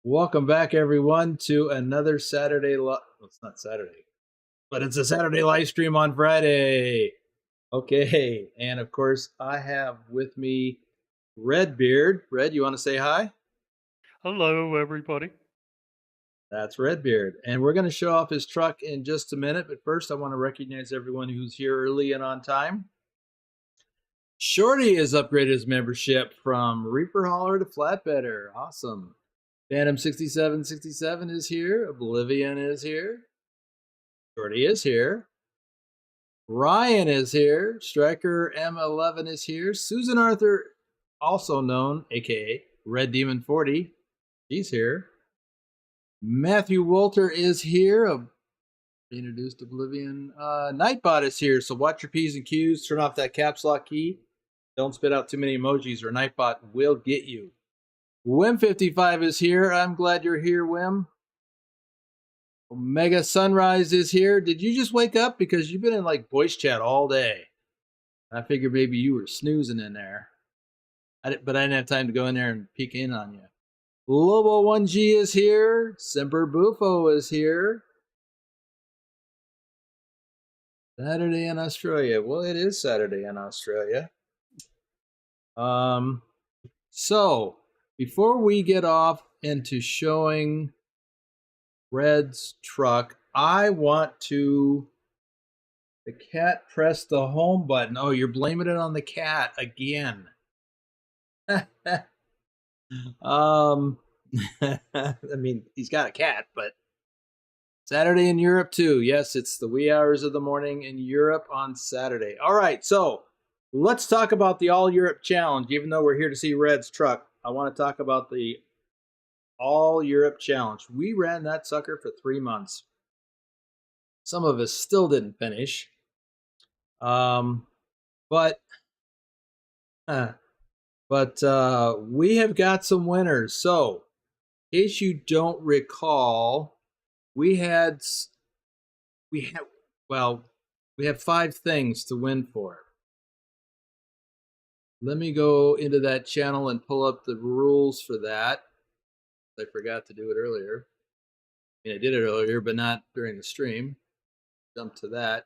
Welcome back, everyone, to another Saturday. Well, it's not Saturday, but it's a Saturday live stream on Friday. Okay, and of course, I have with me RedBeard. Red, you want to say hi? Hello, everybody. That's RedBeard, and we're going to show off his truck in just a minute. But first, I want to recognize everyone who's here early and on time. Shorty has upgraded his membership from Reaper Hauler to Flatbedder. Awesome. Phantom 6767 is here. Oblivion is here. Shorty is here. Ryan is here. Striker M11 is here. Susan Arthur, also known, aka Red Demon 40, she's here. Matthew Walter is here. Introduced Oblivion. Nightbot is here, so watch your P's and Q's. Turn off that caps lock key. Don't spit out too many emojis or Nightbot will get you. Wim55 is here. I'm glad you're here, Wim. Omega Sunrise is here. Did you just wake up? Because you've been in like voice chat all day. I figured maybe you were snoozing in there. But I didn't have time to go in there and peek in on you. Lobo1G is here. Semper Bufo is here. Saturday in Australia. Well, it is Saturday in Australia. So before we get off into showing Red's truck, I want to. The cat pressed the home button. Oh, you're blaming it on the cat again. I mean, he's got a cat, but Saturday in Europe too. Yes, it's the wee hours of the morning in Europe on Saturday. All right, so let's talk about the All Europe Challenge. Even though we're here to see Red's truck, I want to talk about the All Europe Challenge. We ran that sucker for 3 months. Some of us still didn't finish. But we have got some winners. So, in case you don't recall, we have 5 things to win for. Let me go into that channel and pull up the rules for that. I forgot to do it earlier. I mean, I did it earlier, but not during the stream. Jump to that.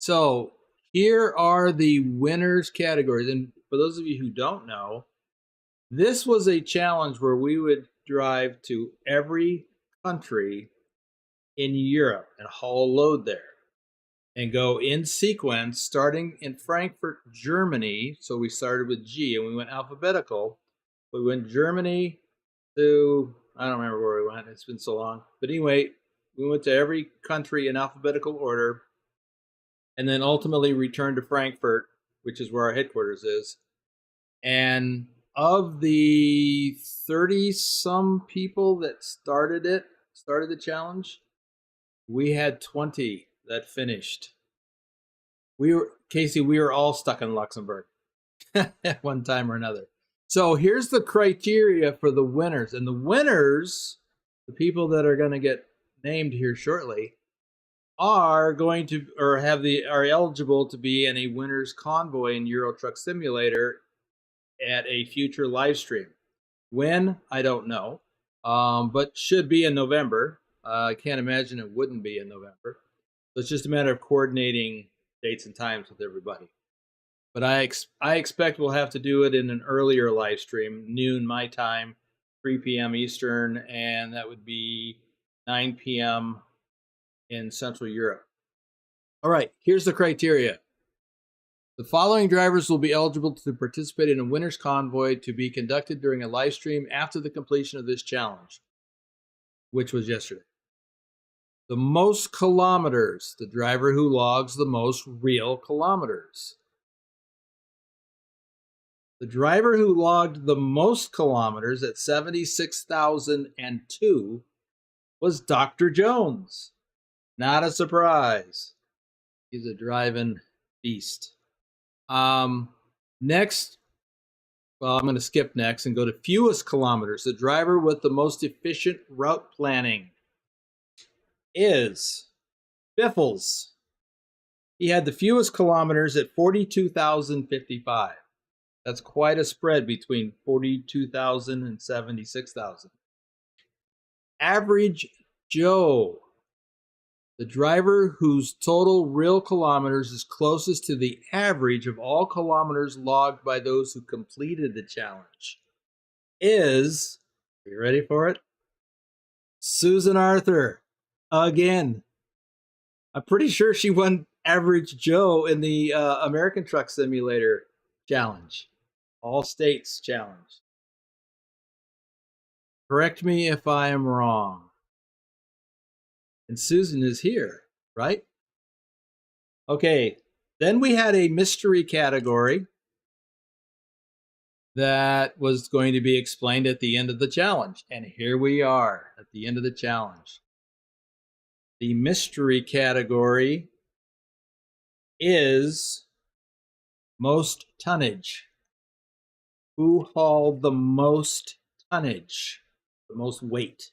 So here are the winners categories. And for those of you who don't know, this was a challenge where we would drive to every country in Europe and haul a load there and go in sequence, starting in Frankfurt, Germany. So we started with G and we went alphabetical. We went Germany to, I don't remember where we went. It's been so long. But anyway, we went to every country in alphabetical order and then ultimately returned to Frankfurt, which is where our headquarters is. And of the 30-some people that started the challenge, we had 20 that finished. Casey, we were all stuck in Luxembourg at one time or another. So here's the criteria for the winners. And the winners, the people that are going to get named here shortly, are going to are eligible to be in a winner's convoy in Euro Truck Simulator at a future live stream. When, I don't know, but should be in November. I can't imagine it wouldn't be in November. So it's just a matter of coordinating dates and times with everybody. But I expect we'll have to do it in an earlier live stream, noon my time, 3 p.m. Eastern, and that would be 9 p.m. in Central Europe. All right, here's the criteria. The following drivers will be eligible to participate in a winner's convoy to be conducted during a live stream after the completion of this challenge, which was yesterday. The most kilometers, the driver who logs the most real kilometers. The driver who logged the most kilometers at 76,002 was Dr. Jones. Not a surprise. He's a driving beast. Next, well, I'm going to skip next and go to fewest kilometers. The driver with the most efficient route planning is Biffles. He had the fewest kilometers at 42,055. That's quite a spread between 42,000 and 76,000. Average Joe, the driver whose total real kilometers is closest to the average of all kilometers logged by those who completed the challenge, is, are you ready for it? Susan Arthur. Again. I'm pretty sure she won Average Joe in the American Truck Simulator challenge. All states challenge. Correct me if I am wrong. And Susan is here, right? Okay, then we had a mystery category that was going to be explained at the end of the challenge. And here we are at the end of the challenge. The mystery category is most tonnage. Who hauled the most tonnage, the most weight?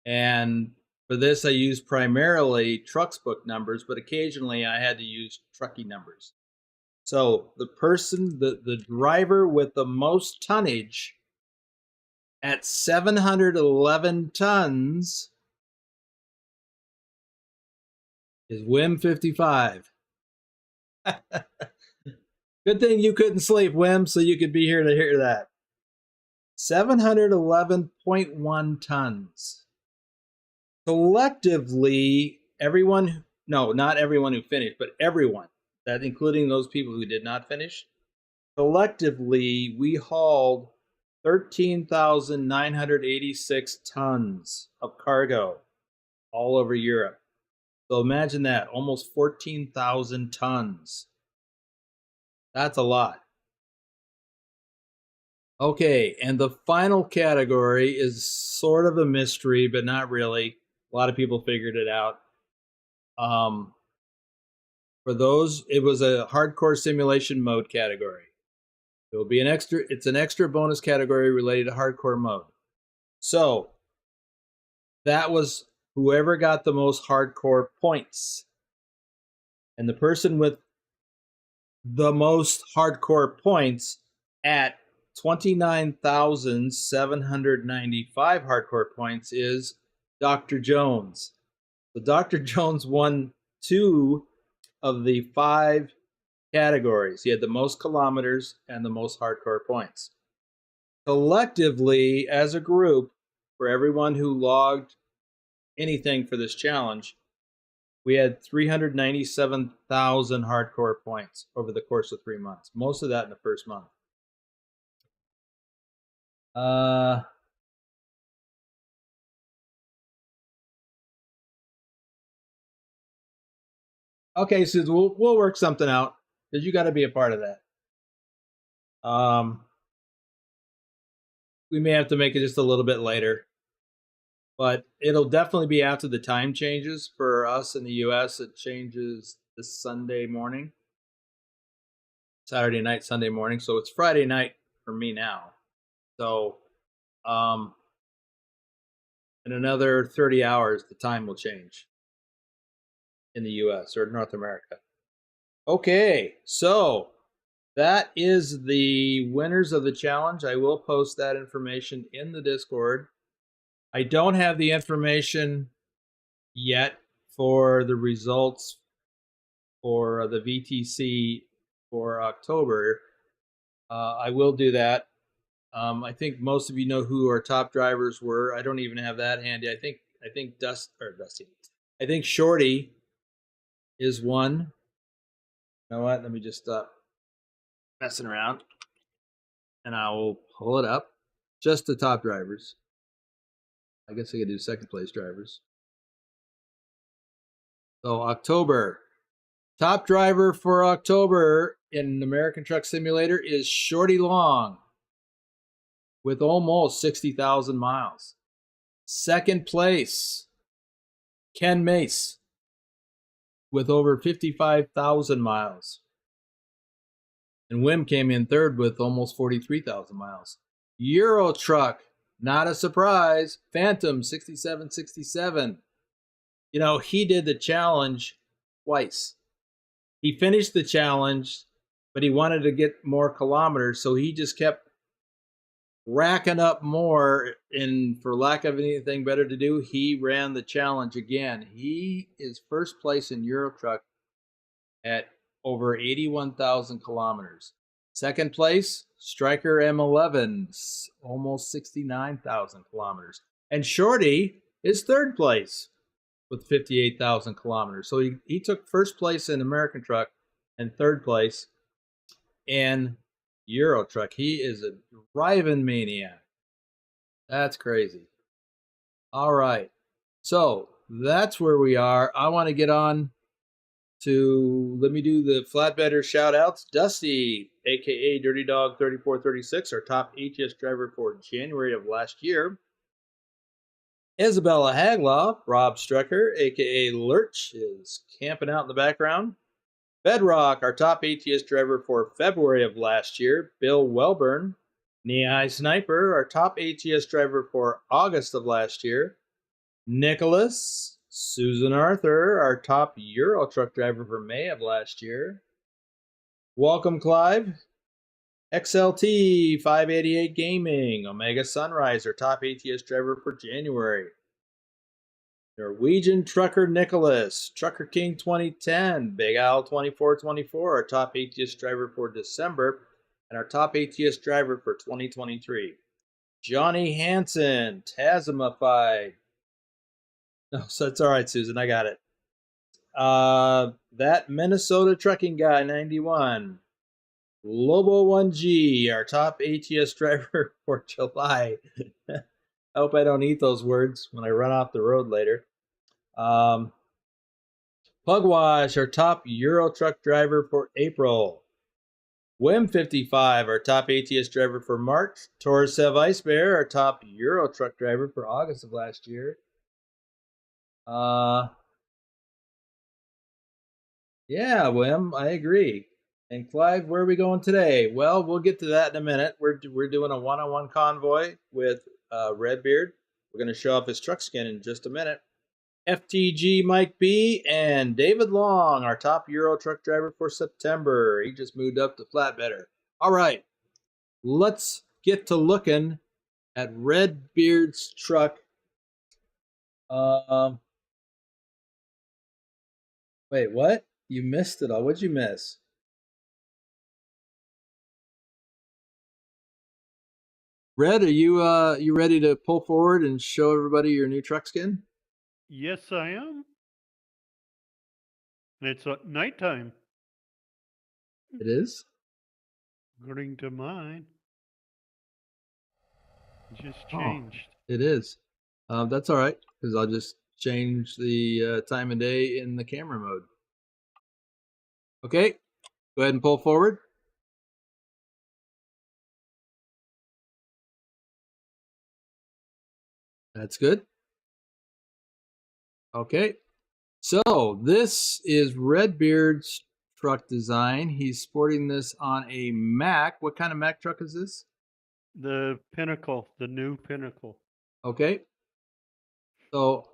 And for this, I used primarily TrucksBook numbers, but occasionally I had to use Trucky numbers. So the person, the driver with the most tonnage at 711 tons is Wim55. Good thing you couldn't sleep, Wim, so you could be here to hear that. 711.1 tons. Collectively, everyone, no, not everyone who finished, but everyone, that including those people who did not finish, collectively, we hauled 13,986 tons of cargo all over Europe. So imagine that, almost 14,000 tons. That's a lot. Okay, and the final category is sort of a mystery, but not really. A lot of people figured it out. For those, it was a hardcore simulation mode category. It will be it's an extra bonus category related to hardcore mode. So that was whoever got the most hardcore points. And the person with the most hardcore points at 29,795 hardcore points is Dr. Jones. So Dr. Jones won 2 of the 5 categories. He had the most kilometers and the most hardcore points. Collectively, as a group, for everyone who logged anything for this challenge, we had 397,000 hardcore points over the course of 3 months. Most of that in the first month. Okay, Susan, we'll work something out because you got to be a part of that. We may have to make it just a little bit later, but it'll definitely be after the time changes for us in the US. It changes this Sunday morning, Saturday night, Sunday morning. So it's Friday night for me now. So, in another 30 hours, the time will change in the US or North America. Okay, so that is the winners of the challenge. I will post that information in the Discord. I don't have the information yet for the results for the VTC for October. I will do that. I think most of you know who our top drivers were. I don't even have that handy. I think Dusty. I think Shorty is one. You know what? Let me just stop messing around, and I will pull it up. Just the top drivers. I guess I could do second place drivers. So October. Top driver for October in American Truck Simulator is Shorty Long with almost 60,000 miles. Second place, Ken Mace with over 55,000 miles. And Wim came in third with almost 43,000 miles. Euro Truck, not a surprise, Phantom 6767. You know, he did the challenge twice. He finished the challenge but he wanted to get more kilometers, so he just kept racking up more, and for lack of anything better to do, he ran the challenge again. He is first place in Euro Truck at over 81,000 kilometers. Second place, Striker M11, almost 69,000 kilometers. And Shorty is third place with 58,000 kilometers. So he took first place in American Truck and third place in Euro Truck. He is a driving maniac. That's crazy. All right. So that's where we are. I want to get on to, let me do the flatbedder shout outs. Dusty, aka Dirty Dog 3436, our top ATS driver for January of last year. Isabella Hagloff, Rob Strecker, aka Lurch, is camping out in the background. Bedrock, our top ATS driver for February of last year. Bill Welburn. Knee-High Sniper, our top ATS driver for August of last year. Nicholas. Susan Arthur, our top Euro Truck driver for May of last year. Welcome, Clive. XLT 588 Gaming, Omega Sunrise, our top ATS driver for January. Norwegian Trucker Nicholas, Trucker King 2010, Big Al 2424, our top ATS driver for December, and our top ATS driver for 2023. Johnny Hansen, Tasmified. No, so it's all right, Susan, I got it. That Minnesota Trucking Guy 91. Lobo 1G, our top ATS driver for July. I hope I don't eat those words when I run off the road later. Pugwash, our top Euro Truck driver for April. Wim55, our top ATS driver for March. Torsev Ice Bear, our top Euro Truck driver for August of last year. Yeah, Wim, I agree. And Clive, where are we going today? Well, we'll get to that in a minute. We're doing a one-on-one convoy with RedBeard. We're going to show off his truck skin in just a minute. FTG Mike B and David Long, our top Euro Truck driver for September. He just moved up to flatbedder. All right, let's get to looking at RedBeard's truck. Wait, what? You missed it all. What'd you miss? Red, are you ready to pull forward and show everybody your new truck skin? Yes, I am. And it's nighttime. It is? According to mine. It just changed. It is. That's all right, because I'll just change the time of day in the camera mode. Okay, go ahead and pull forward. That's good. Okay, so this is RedBeard's truck design. He's sporting this on a Mack. What kind of Mack truck is this? The Pinnacle, the new Pinnacle. Okay. So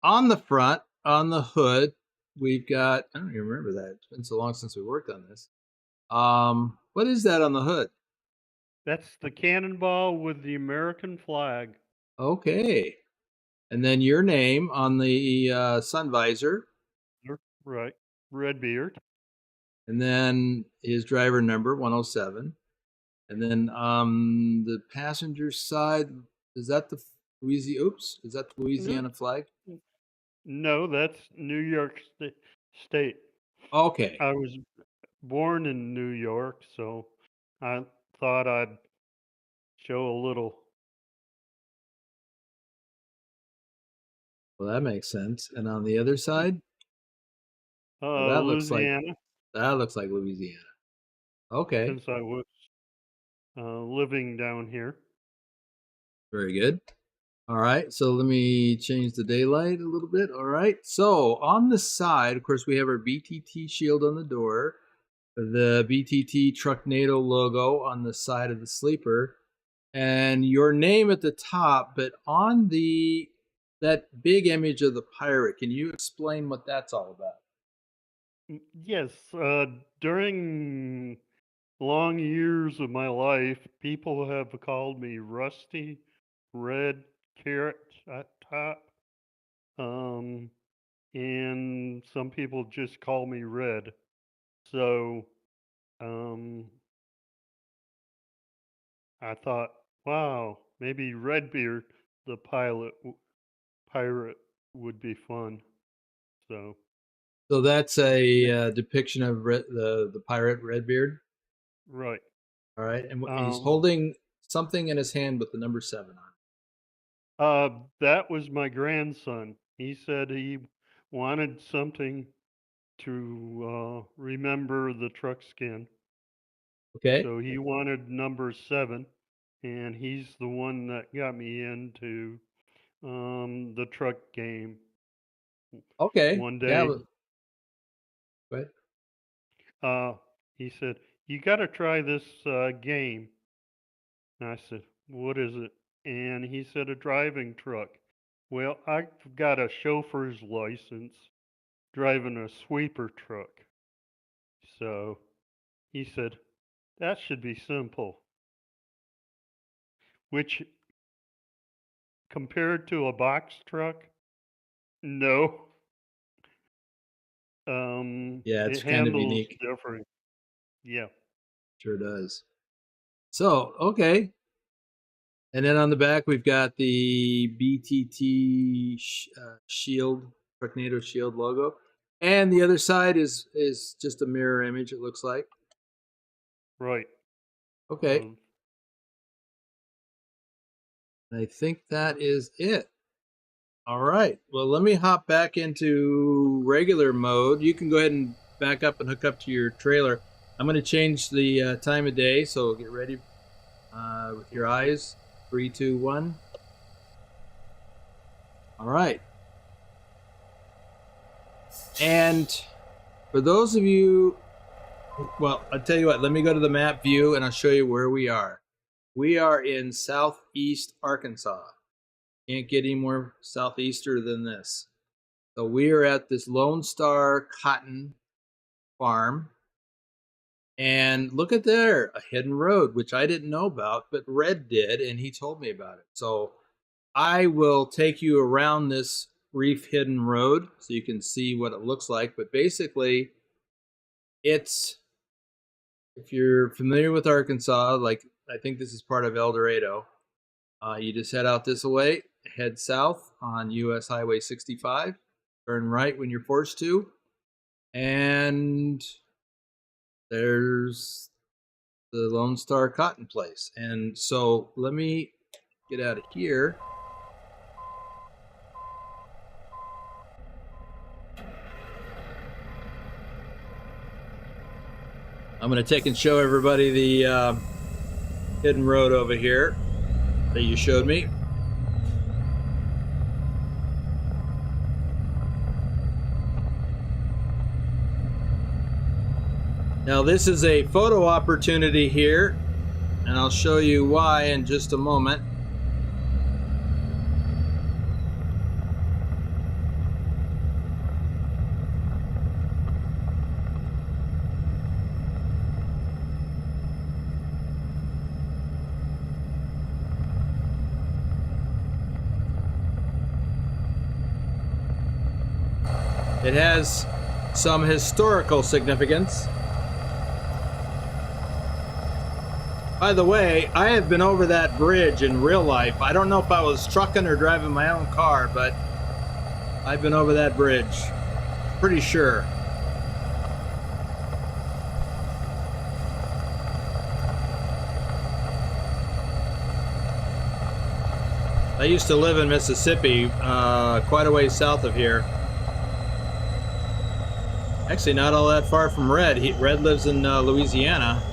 on the front, on the hood, we've got, I don't even remember that. It's been so long since we worked on this. What is that on the hood? That's the cannonball with the American flag. Okay. And then your name on the sun visor. Right. RedBeard. And then his driver number, 107. And then the passenger side, is that the Louisiana flag? No, that's New York State. Okay. I was born in New York, so I thought I'd show a little. Well, that makes sense. And on the other side? Well, that Louisiana. Looks like Louisiana. Okay. Since I was living down here. Very good. All right, so let me change the daylight a little bit. All right, so on the side, of course, we have our BTT shield on the door, the BTT Trucknado logo on the side of the sleeper, and your name at the top, but on that big image of the pirate, can you explain what that's all about? Yes, during long years of my life, people have called me Rusty Red Carrot Top, um, and some people just call me Red. So, um, I thought, wow, maybe RedBeard, the pirate, would be fun. So, So that's yeah, a depiction of the pirate Redbeard. right. All right, and he's Um, holding something in his hand with the number 7 on that was my grandson. He said he wanted something to remember the truck skin. it. Okay. So he wanted number 7, and he's the one that got me into the truck game. Okay. One Yeah. day, Go ahead. uh, he said, "You got to try this game." And I said, "What is it?" And he said, "A driving truck." Well, I've got a chauffeur's license driving a sweeper truck. So he said, "That should be simple," which compared to a box truck, no. Yeah, it's It kind of handles unique. different. Yeah, Sure does. So, okay. And then on the back, we've got the BTT shield, Trucknado shield logo. And the other side is just a mirror image, it looks like. right. Okay. Um, I think that is it. All right. Well, let me hop back into regular mode. You can go ahead and back up and hook up to your trailer. I'm going to change the time of day, so get ready with your okay. eyes. 3, 2, 1. All right. And for those of you, well, I'll tell you what, let me go to the map view and I'll show you where we are. We are in southeast Arkansas. Can't get any more southeaster than this. So we are at this Lone Star cotton farm. And look at there, a hidden road, which I didn't know about, but Red did, and he told me about it. So I will take you around this reef hidden road so you can see what it looks like. But basically, it's, if you're familiar with Arkansas, like I think this is part of El Dorado, you just head out this way, head south on US Highway 65, turn right when you're forced to, and there's the Lone Star Cotton Place. And so let me get out of here. I'm going to take and show everybody the hidden road over here that you showed me. Now this is a photo opportunity here, and I'll show you why in just a moment. It has some historical significance. By the way, I have been over that bridge in real life. I don't know if I was trucking or driving my own car, but I've been over that bridge. Pretty sure. I used to live in Mississippi, quite a ways south of here. Actually, not all that far from Red. Red lives in Louisiana.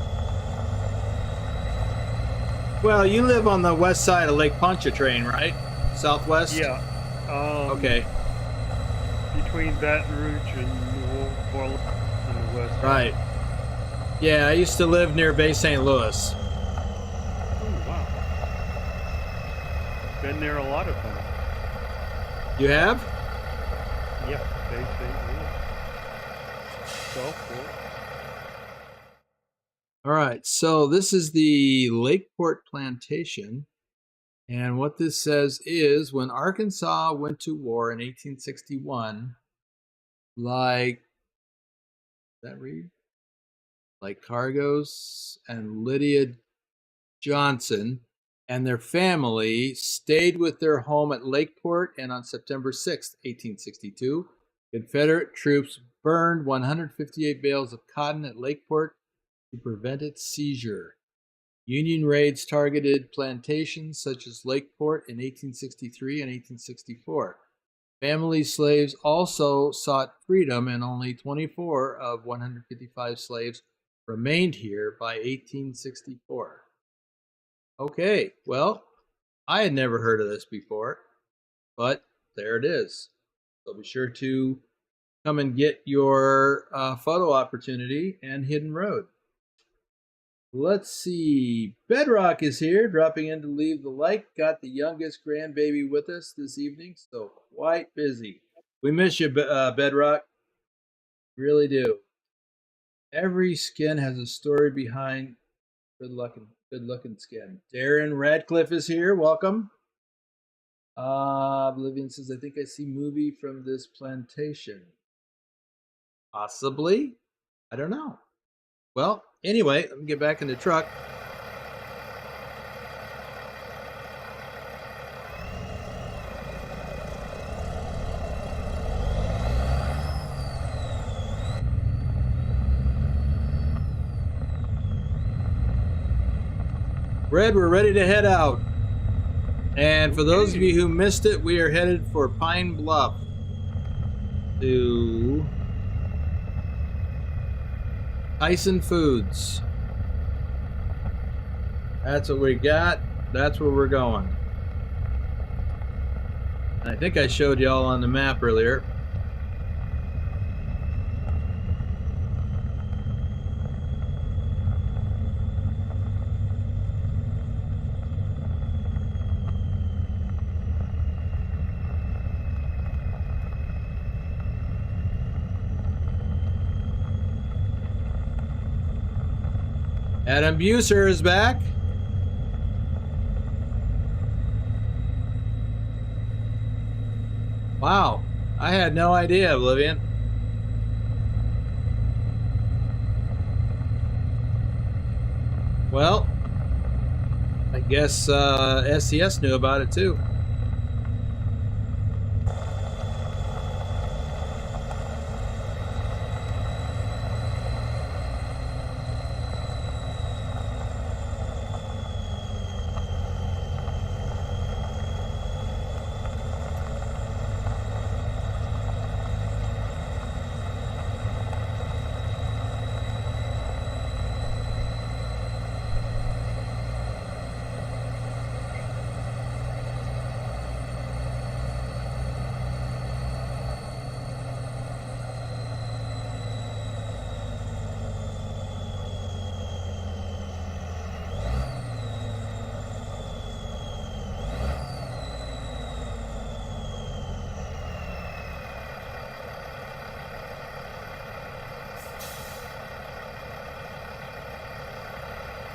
Well, you live on the west side of Lake Pontchartrain, right? Southwest? Yeah. Okay. Between Baton Rouge and New Orleans on the west Right. side. Yeah, I used to live near Bay St. Louis. Oh, wow. Been there a lot of times. You have? Yeah, Bay St. Louis. Gulfport. All right, so this is the Lakeport Plantation. And what this says is when Arkansas went to war in 1861, like, that read? Like Cargos and Lydia Johnson and their family stayed with their home at Lakeport, and on September 6th, 1862, Confederate troops burned 158 bales of cotton at Lakeport to prevent its seizure. Union raids targeted plantations such as Lakeport in 1863 and 1864. Family slaves also sought freedom, and only 24 of 155 slaves remained here by 1864. Okay, well, I had never heard of this before, but there it is. So be sure to come and get your photo opportunity and Hidden Road. Let's see. Bedrock is here, dropping in to leave the like. Got the youngest grandbaby with us this evening, so quite busy. We miss you, Bedrock. Really do. Every skin has a story behind. Good looking skin. Darren Radcliffe is here. Welcome. Oblivion says, I think I see movie from this plantation. Possibly. I don't know. Well, anyway, let me get back in the truck. Red, we're ready to head out. And for those of you who missed it, we are headed for Pine Bluff to Tyson Foods. That's what we got. That's where we're going. And I think I showed y'all on the map earlier. Adam Buser is back. Wow, I had no idea, Oblivion. Well, I guess SCS knew about it too.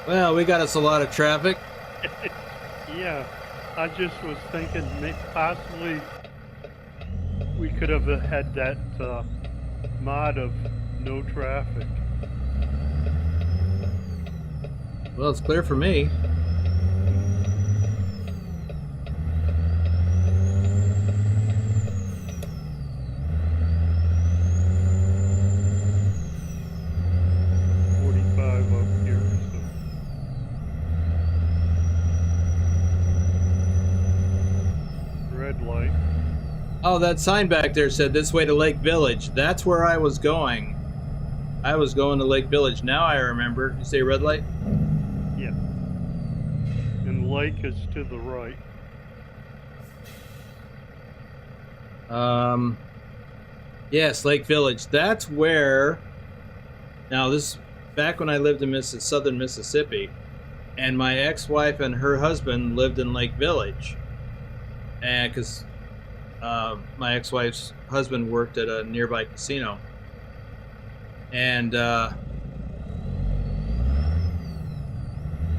Well, we got us a lot of traffic. Yeah, I just was thinking possibly we could have had that mod of no traffic. Well, it's clear for me. Oh, that sign back there said this way to Lake Village. That's where I was going. I was going to Lake Village. Now I remember. You say red light? Yeah. And Lake is to the right. Yes, Lake Village. That's where. Now this back when I lived in southern Mississippi, and my ex-wife and her husband lived in Lake Village, and because my ex-wife's husband worked at a nearby casino. And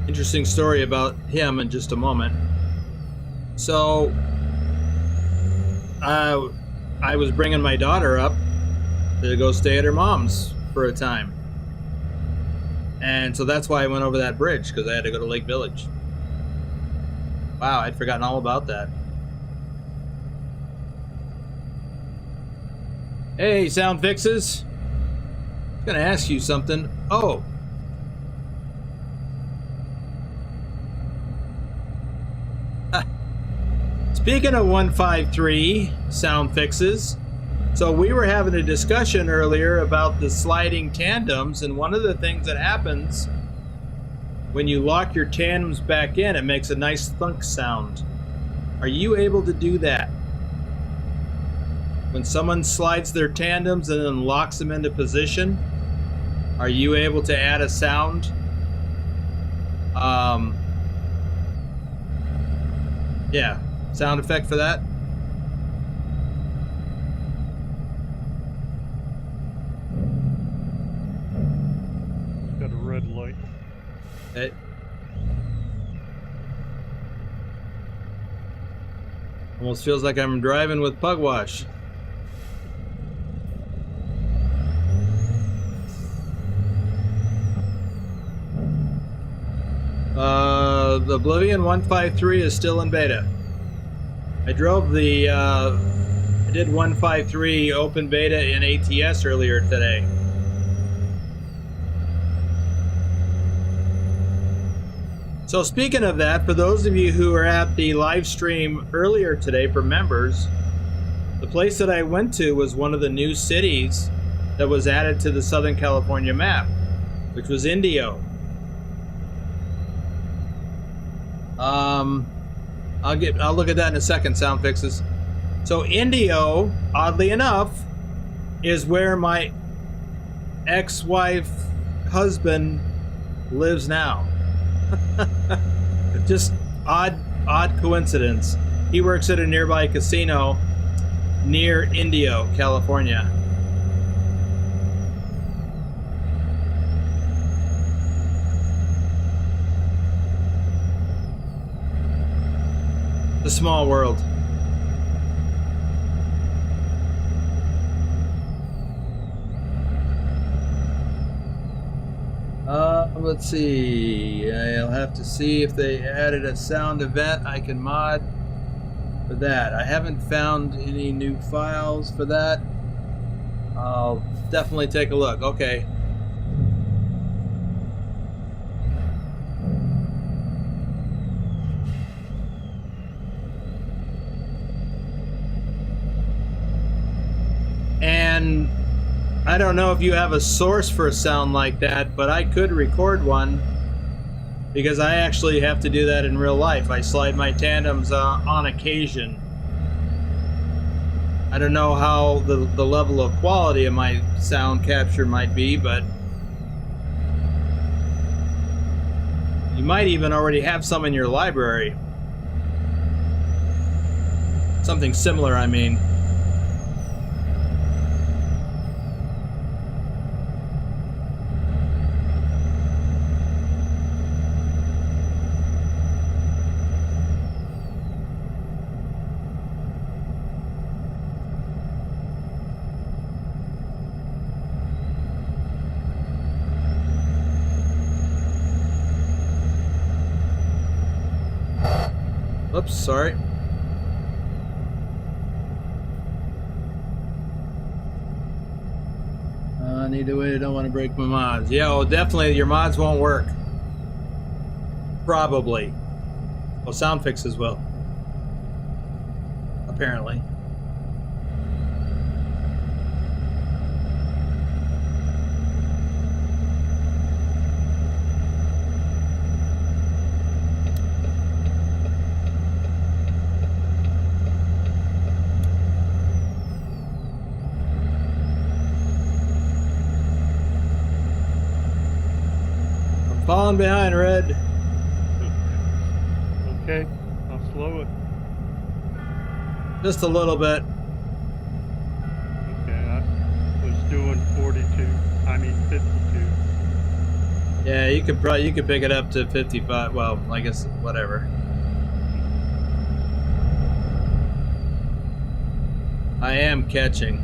interesting story about him in just a moment. So I was bringing my daughter up to go stay at her mom's for a time. And so that's why I went over that bridge, because I had to go to Lake Village. Wow, I'd forgotten all about that. Hey, Sound Fixes. I'm gonna ask you something. Oh. Speaking of 153 Sound Fixes, so we were having a discussion earlier about the sliding tandems, and one of the things that happens when you lock your tandems back in, it makes a nice thunk sound. Are you able to do that? When someone slides their tandems and then locks them into position, are you able to add a sound? Yeah, sound effect for that? Got a red light. It almost feels like I'm driving with pugwash. The Oblivion 153 is still in beta. I drove the, I did 153 open beta in ATS earlier today. So speaking of that, for those of you who are at the live stream earlier today for members, the place that I went to was one of the new cities that was added to the Southern California map, which was Indio. I'll look at that in a second, Sound Fixes. So Indio, oddly enough, is where my ex-wife husband lives now. Just odd coincidence. He works at a nearby casino near Indio, California. The small world. Let's see. I'll have to see if they added a sound event I can mod for that. I haven't found any new files for that. I'll definitely take a look. Okay. And I don't know if you have a source for a sound like that, but I could record one because I actually have to do that in real life. I slide my tandems on occasion. I don't know how the level of quality of my sound capture might be, but you might even already have some in your library. Something similar, I mean. Oops, sorry. I need to wait. I don't want to break my mods. Yeah, well, definitely your mods won't work. Probably. Well, sound fixes will. Apparently. Falling behind, Red. Okay, I'll slow it. Just a little bit. Okay, I was doing 42. I mean 52. Yeah, you could pick it up to 55. Well, I guess whatever. I am catching.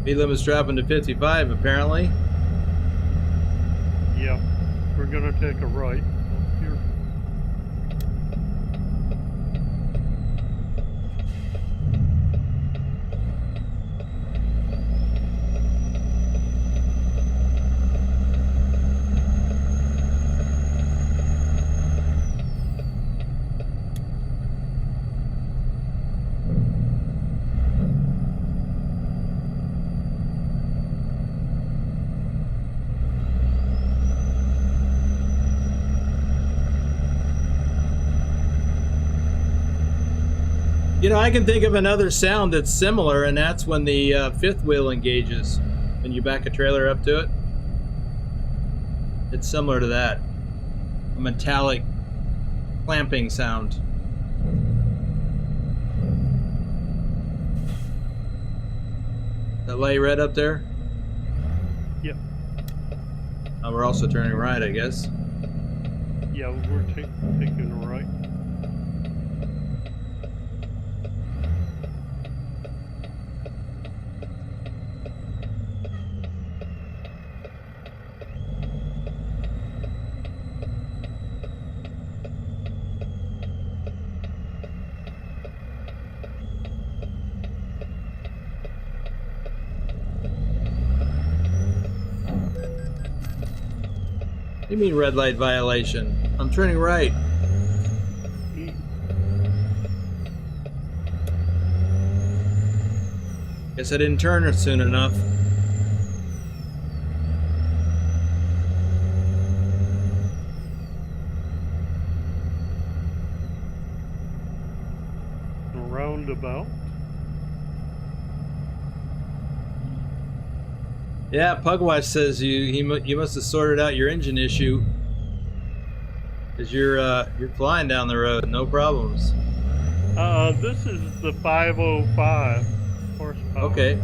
Speed limit's dropping to 55 apparently. Yeah, we're gonna take a right up here. You know, I can think of another sound that's similar, and that's when the fifth wheel engages. When you back a trailer up to it. It's similar to that. A metallic clamping sound. That light red up there? Yep. Oh, we're also turning right, I guess. Yeah, we're taking a right. What do you mean red light violation? I'm turning right. Guess I didn't turn soon enough. A roundabout. Yeah, Pugwash says you must have sorted out your engine issue, cause you're flying down the road, no problems. This is the 505 horsepower. Okay.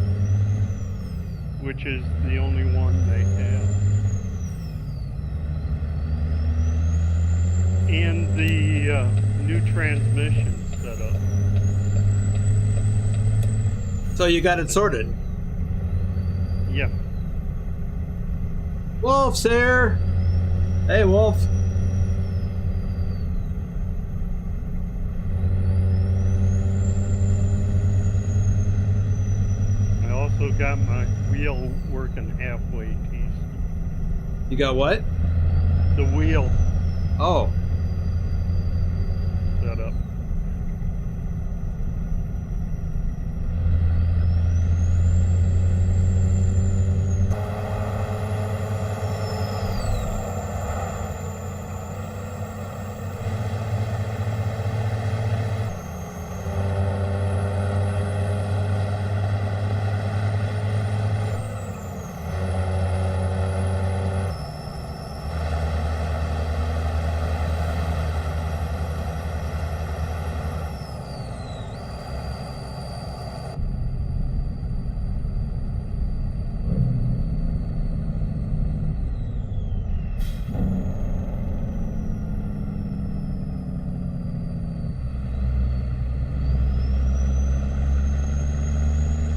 Which is the only one they have. And the new transmission setup. So you got it sorted. Yeah. Wolf's here. Hey, Wolf. I also got my wheel working halfway decent. You got what? The wheel Oh. set up.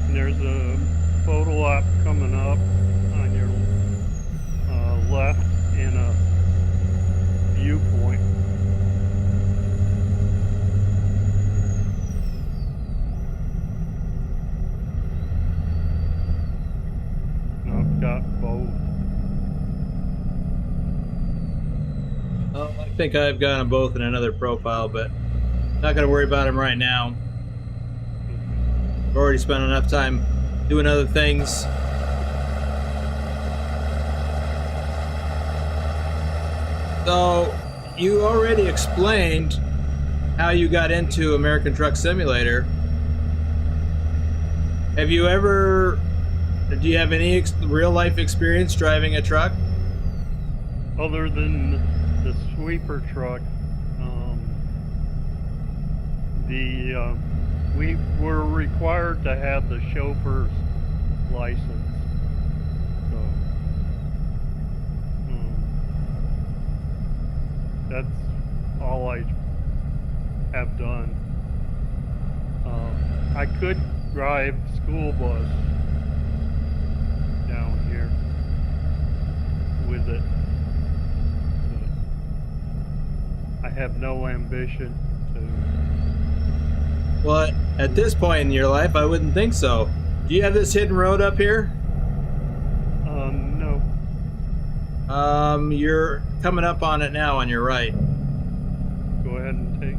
There's a photo op coming up on your left in a viewpoint. I've got both. Oh, I think I've got them both in another profile, but not gonna worry about them right now. I've already spent enough time doing other things. So, you already explained how you got into American Truck Simulator. Have you ever, do you have any real life experience driving a truck? Other than the sweeper truck, we were required to have the chauffeurs license. So that's all I have done. I could drive school bus down here with it, but I have no ambition to. Well, at this point in your life, I wouldn't think so. Do you have this hidden road up here? No. You're coming up on it now on your right. Go ahead and take.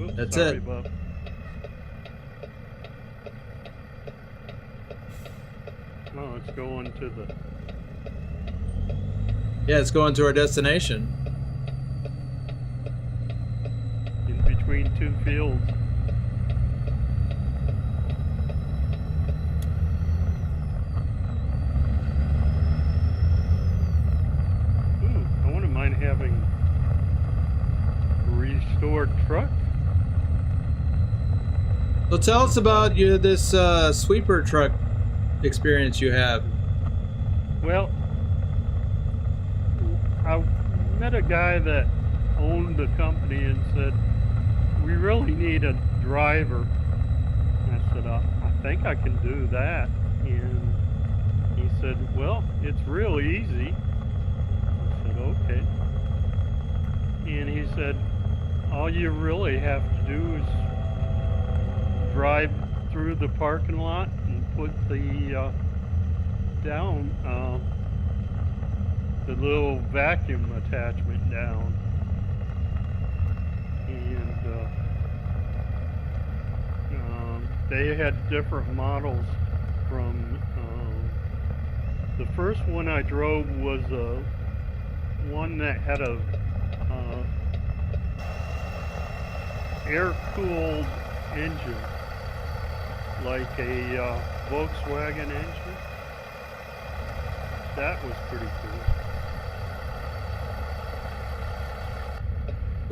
Oops, That's sorry, it. Bob. Oh, it's going to the. Yeah, it's going to our destination. In between two fields. Ooh, I wouldn't mind having a restored truck. So tell us about this sweeper truck experience you have. Well, I met a guy that owned the company and said, we really need a driver. And I said, I think I can do that. And he said, well, it's real easy. I said, okay. And he said, all you really have to do is drive through the parking lot and put the the little vacuum attachment down, and they had different models. From the first one I drove was one that had a air-cooled engine, like a Volkswagen engine. That was pretty cool.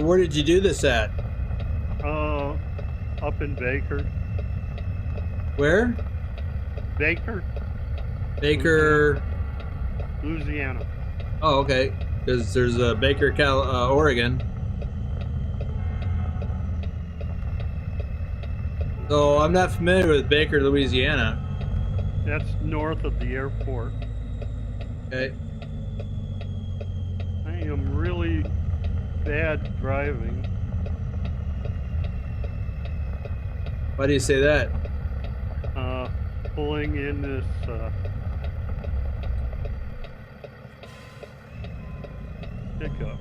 Where did you do this at? Up in Baker. Where? Baker, Louisiana. Oh, okay. Because there's a Baker, Oregon. So I'm not familiar with Baker, Louisiana. That's north of the airport. Okay. I am really bad driving. Why do you say that? Pulling in this pickup.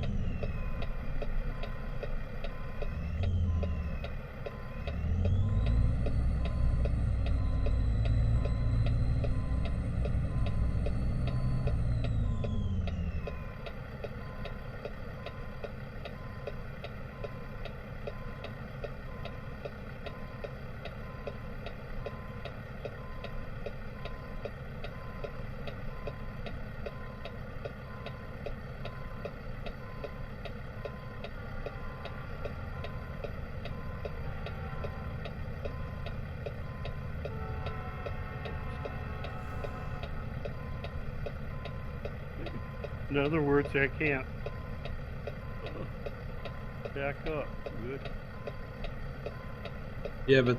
In other words, I can't back up. Good. Yeah, but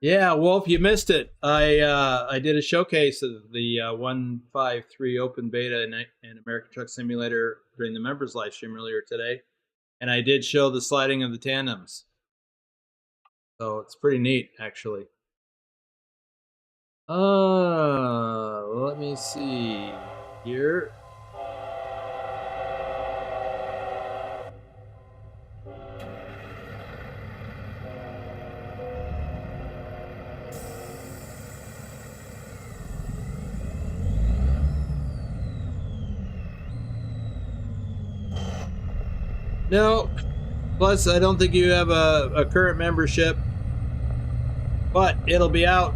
yeah, Wolf, you missed it. I did a showcase of the 1.5.3 open beta in American Truck Simulator during the members live stream earlier today, and I did show the sliding of the tandems. So it's pretty neat, actually. Let me see here. No, plus I don't think you have a current membership, but it'll be out.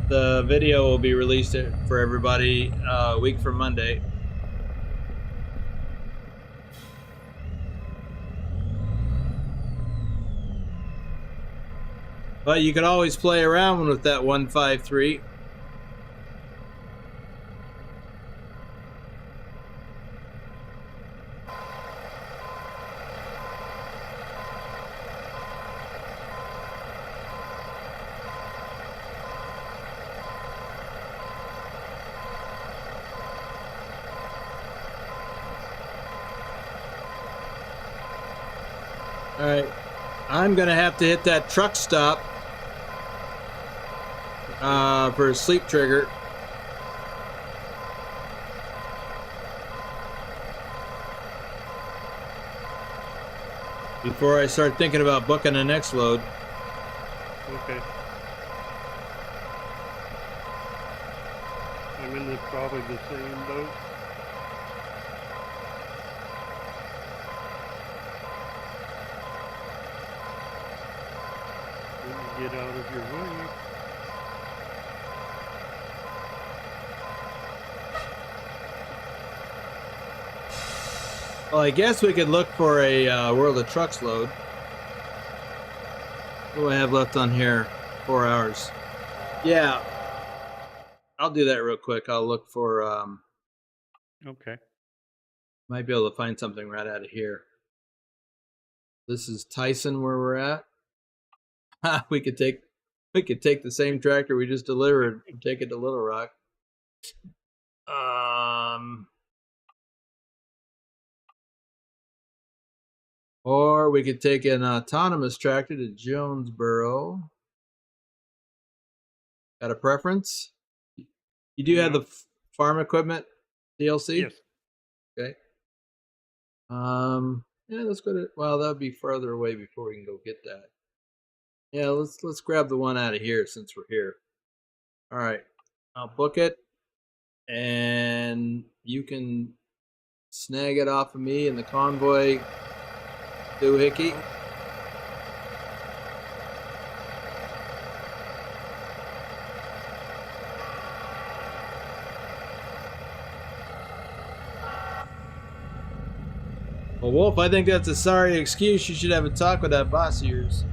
The video will be released for everybody a week from Monday. But you can always play around with that 153. All right, I'm gonna have to hit that truck stop for a sleep trigger. Before I start thinking about booking the next load. Okay. I'm in probably the same boat. Get out of your way. Well, I guess we could look for a World of Trucks load. What do I have left on here? 4 hours. Yeah, I'll do that real quick. I'll look for. Okay. Might be able to find something right out of here. This is Tyson, where we're at. we could take the same tractor we just delivered and take it to Little Rock. Or we could take an autonomous tractor to Jonesboro. Got a preference? You do have the farm equipment DLC? Yes. Okay. Yeah, let's go to. Well, that would be farther away before we can go get that. Yeah, let's grab the one out of here since we're here. All right, I'll book it, and you can snag it off of me in the Convoy doohickey. Well, Wolf, I think that's a sorry excuse. You should have a talk with that boss of yours.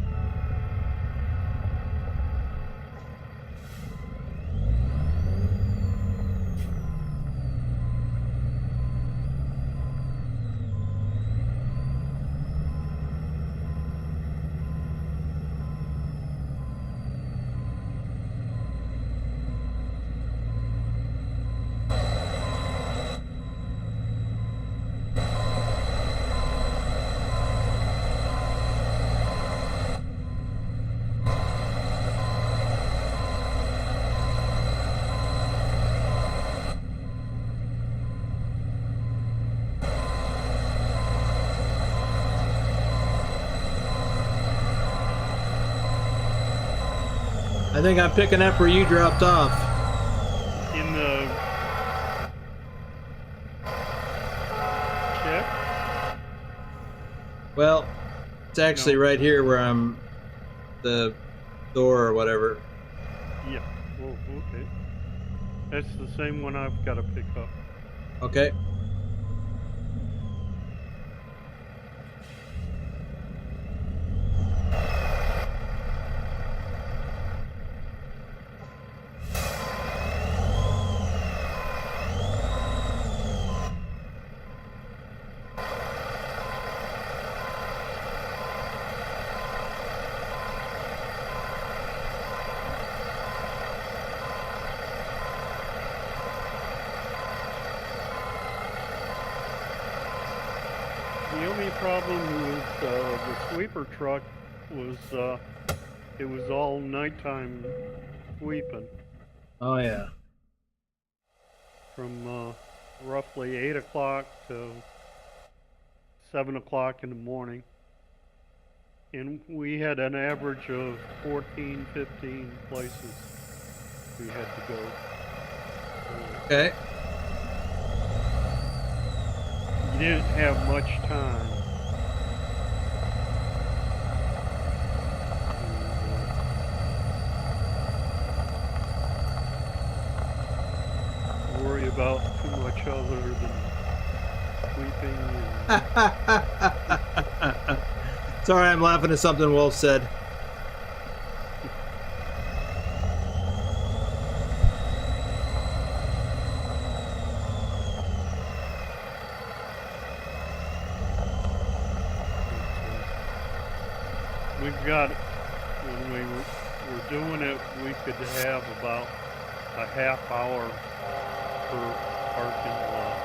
I think I'm picking up where you dropped off. In the check? Well, it's actually right here where I'm the door or whatever. Yeah. Oh, okay. That's the same one I've got to pick up. Okay. The only problem with the sweeper truck was it was all nighttime sweeping. Oh yeah. from roughly 8 o'clock to 7 o'clock in the morning. And we had an average of 14, 15 places we had to go. Okay. You didn't have much time. To worry about too much other than sleeping. Sorry, I'm laughing at something Wolf said. We've got, when we were doing it, we could have about a half hour per parking lot.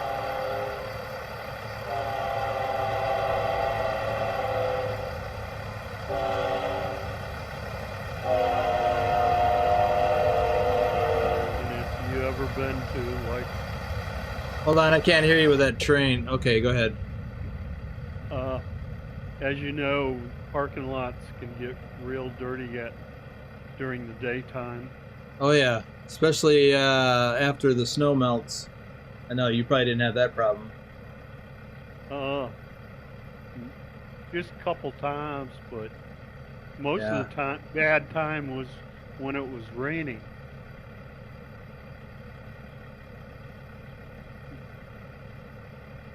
And if you ever been to, like... Hold on, I can't hear you with that train. Okay, go ahead. As you know, parking lots can get real dirty during the daytime. Oh yeah, especially after the snow melts. I know you probably didn't have that problem. Just a couple times, but most of the time, bad time was when it was raining.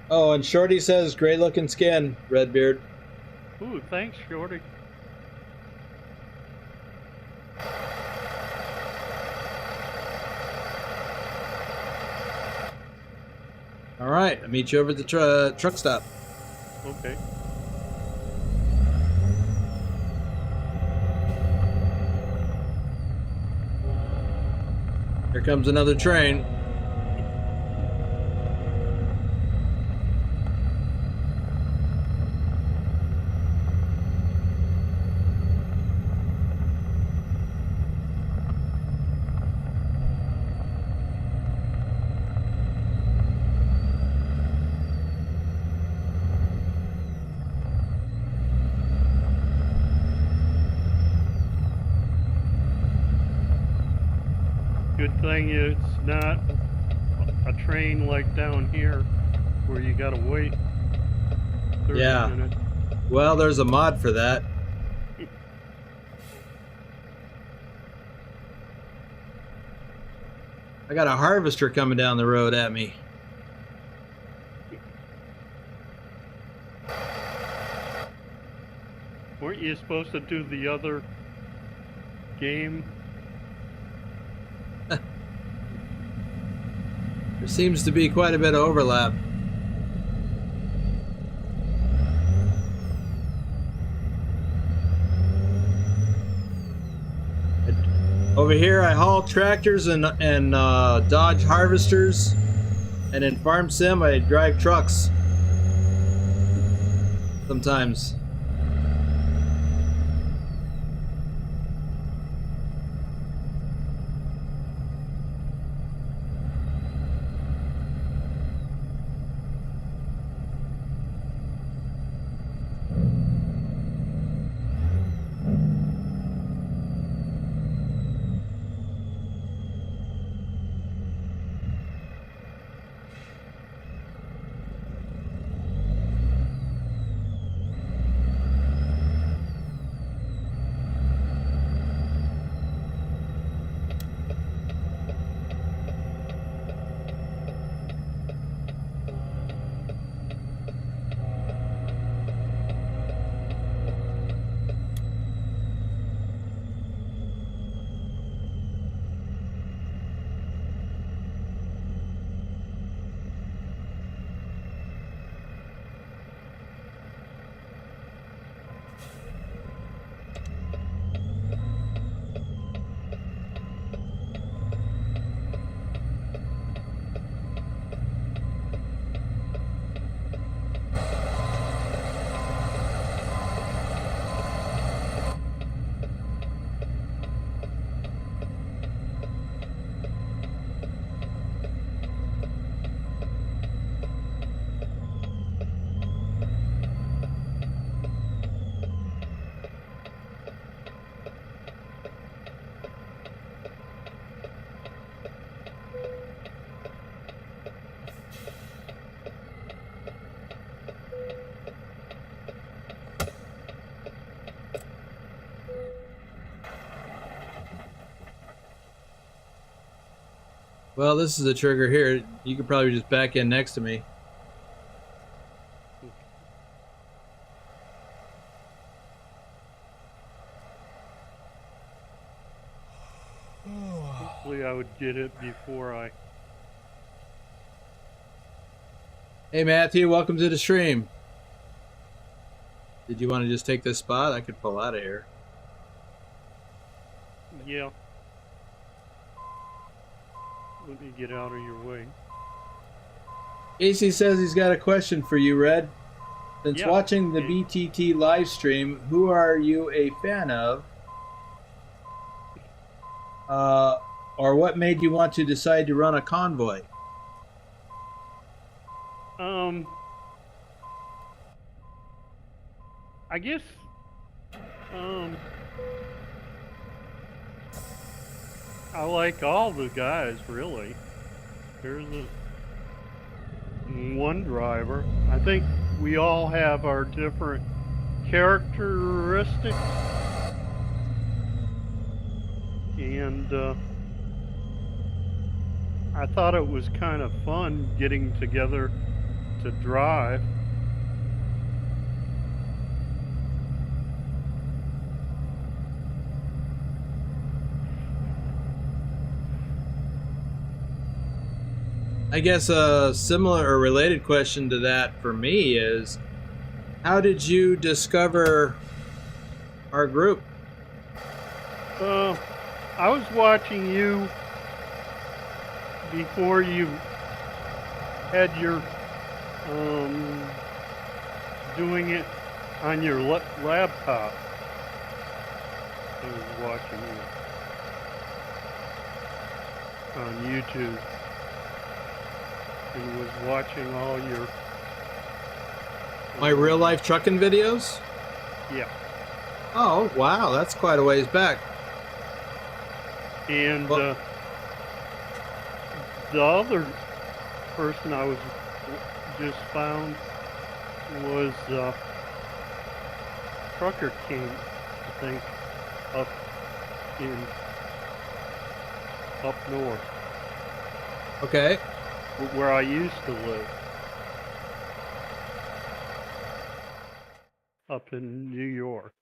Oh, and Shorty says, great looking skin, RedBeard. Ooh, thanks, Shorty. All right, I'll meet you over at the truck stop. Okay. Here comes another train. Good thing it's not a train like down here where you gotta wait 30 minutes. Well, there's a mod for that. I got a harvester coming down the road at me. Weren't you supposed to do the other game? There seems to be quite a bit of overlap. Over here, I haul tractors and Dodge harvesters, and in Farm Sim, I drive trucks. Sometimes. Well, this is the trigger here. You could probably just back in next to me. Hopefully I would get it before I... Hey, Matthew, welcome to the stream. Did you want to just take this spot? I could pull out of here. Yeah. Let me get out of your way. Casey says he's got a question for you, Red. Since Yeah. watching the BTT live stream, who are you a fan of? Or what made you want to decide to run a convoy? I guess, I like all the guys, really. There's one driver. I think we all have our different characteristics. And I thought it was kind of fun getting together to drive. I guess a similar or related question to that for me is, how did you discover our group? I was watching you before you had your doing it on your laptop. I was watching you on YouTube and was watching all your My real life trucking videos? yeah. Oh, wow, that's quite a ways back. And Well- the other person I was just found was Trucker King, I think, up north, Okay. where I used to live, up in New York.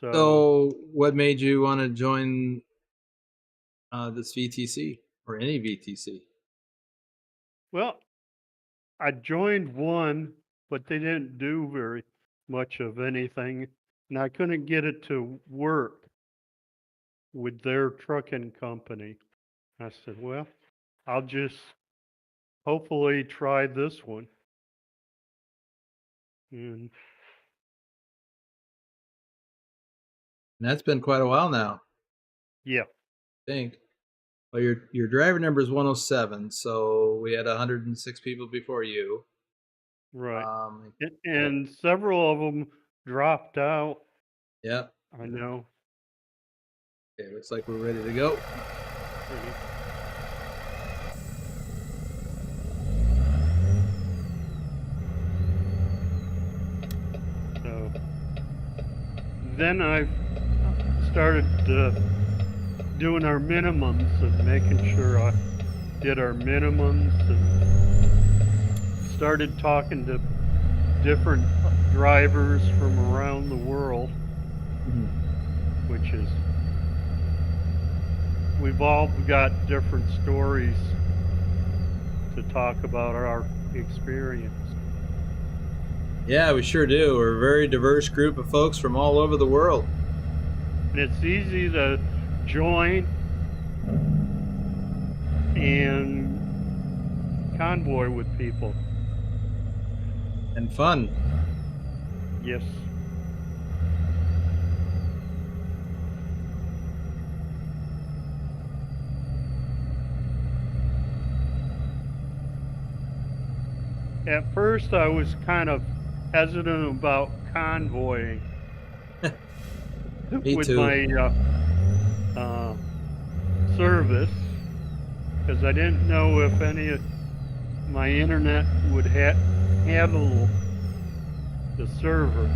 So what made you want to join this VTC or any VTC? Well, I joined one, but they didn't do very much of anything, and I couldn't get it to work with their trucking company. I said, well, I'll just hopefully try this one. And And that's been quite a while now, yeah, I think. Well, your driver number is 107, so we had 106 people before you. right. And several of them dropped out. Yep. I know. Okay, looks like we're ready to go. So then I started doing our minimums and making sure I did our minimums and started talking to different drivers from around the world, which is, we've all got different stories to talk about our experience. Yeah, we sure do. We're a very diverse group of folks from all over the world. And it's easy to join and convoy with people. And fun. Yes. At first I was kind of hesitant about convoying. Me with too. my service, because I didn't know if any of my internet would handle the server.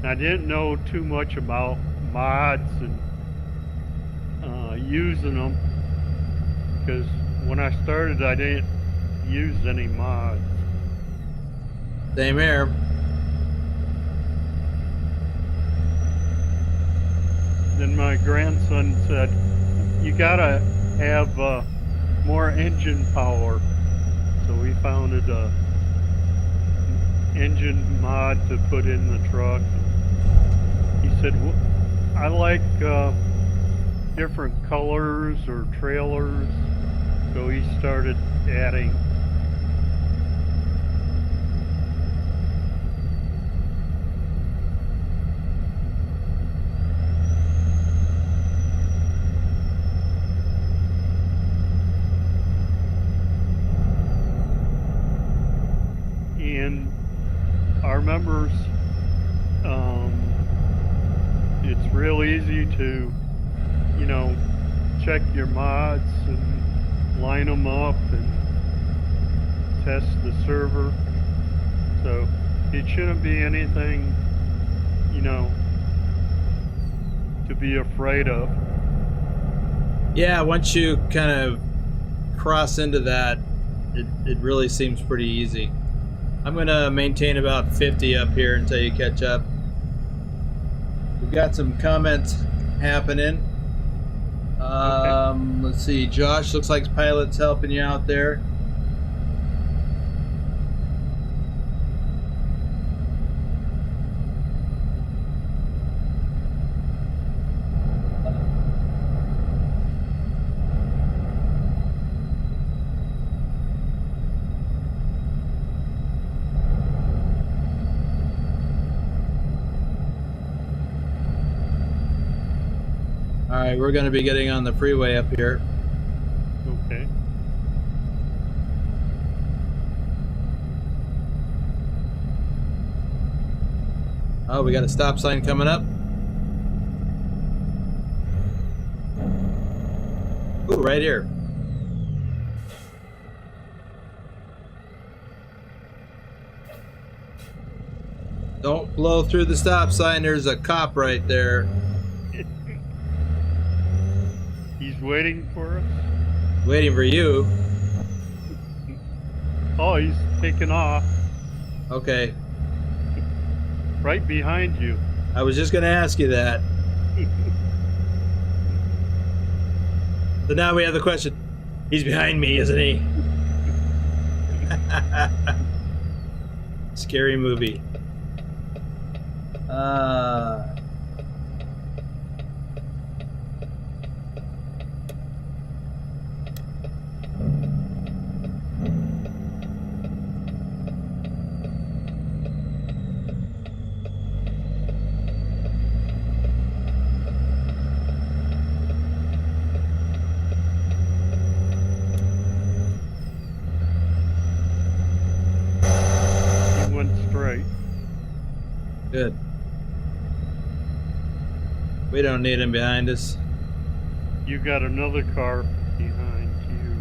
I didn't know too much about mods and using them, because when I started, I didn't use any mods. Same here. Then my grandson said, you gotta have more engine power. So we founded a engine mod to put in the truck. He said, well, I like different colors or trailers. So he started adding. And our members, it's real easy to, you know, check your mods and line them up and test the server. So it shouldn't be anything, you know, to be afraid of. Yeah, once you kind of cross into that, it really seems pretty easy. I'm going to maintain about 50 up here until you catch up. We've got some comments happening. Okay. Let's see. Josh, looks like Pilot's helping you out there. All right, we're going to be getting on the freeway up here. Okay. Oh, we got a stop sign coming up. Ooh, right here. Don't blow through the stop sign. There's a cop right there. He's waiting for us. Waiting for you. Oh, he's taking off. Okay. Right behind you. I was just going to ask you that. So now we have the question. He's behind me, isn't he? Scary movie. He went straight. Good. We don't need him behind us. You got another car behind you.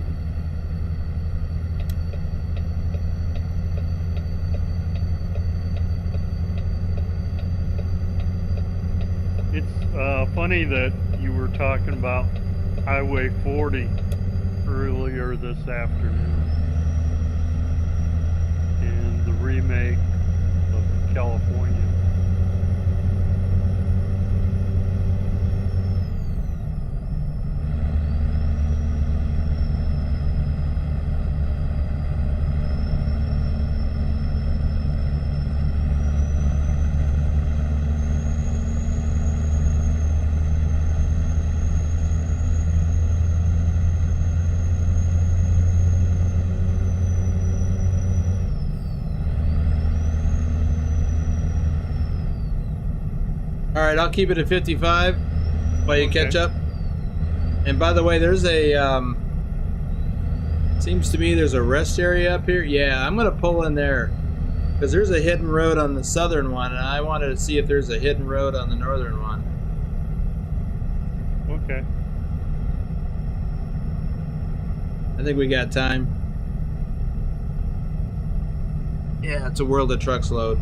It's funny that you were talking about Highway 40 earlier this afternoon and the remake of California. All right, I'll keep it at 55 while you catch up. And by the way, there's a seems to me there's a rest area up here. Yeah, I'm gonna pull in there because there's a hidden road on the southern one, and I wanted to see if there's a hidden road on the northern one. Okay. I think we got time. Yeah, it's a World of Trucks load.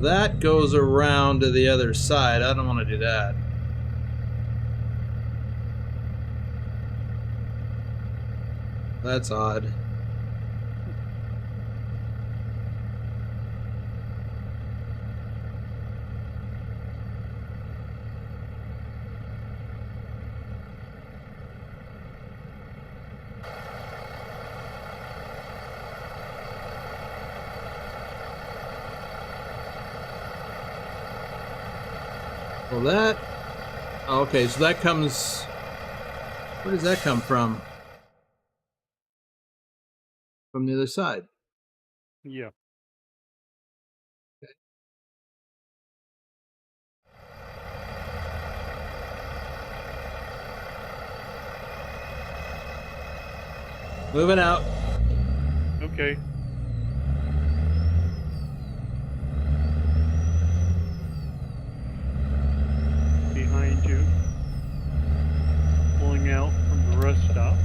that goes around to the other side. I don't want to do that. That's odd. Well, that... Okay, so that comes... Where does that come from? From the other side. Yeah. Okay. Moving out. Okay. Behind you. Pulling out from the rest stop.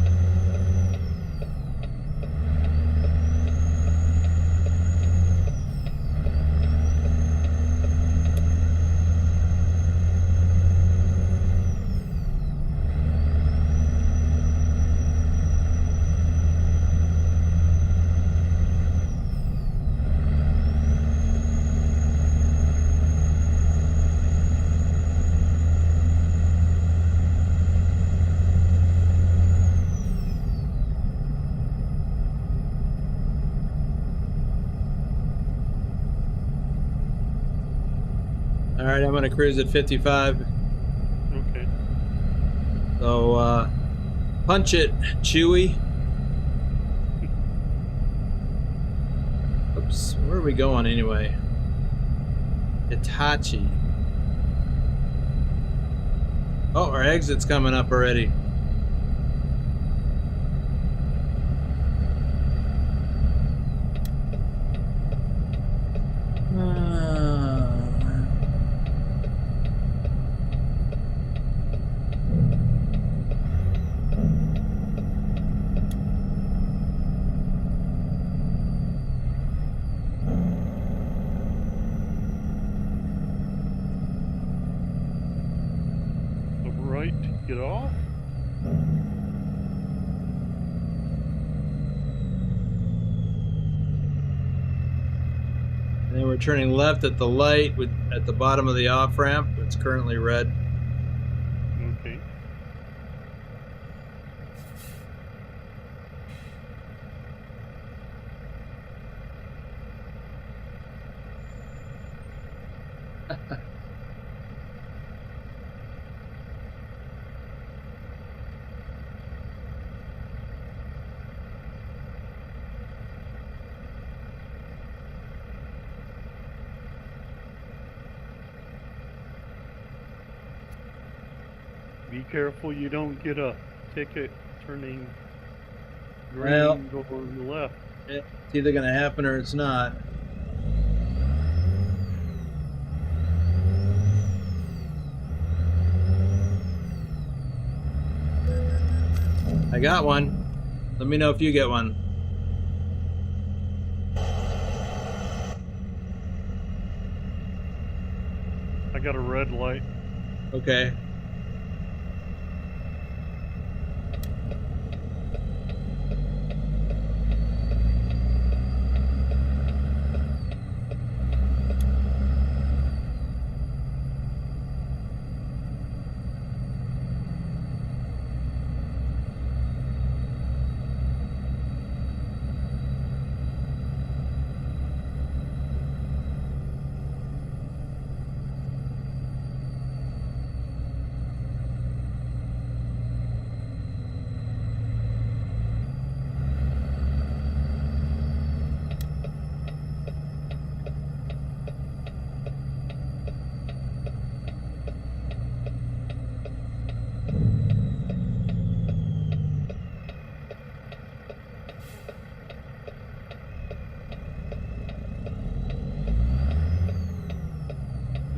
All right, I'm going to cruise at 55. Okay. So, punch it, Chewy. Oops, where are we going anyway? Itachi. Oh, our exit's coming up already. Right, get off. And then we're turning left at the light at the bottom of the off ramp. It's currently red. Okay. Be careful you don't get a ticket turning green Well, going to the left. it's either going to happen or it's not. I got one. Let me know if you get one. I got a red light. Okay.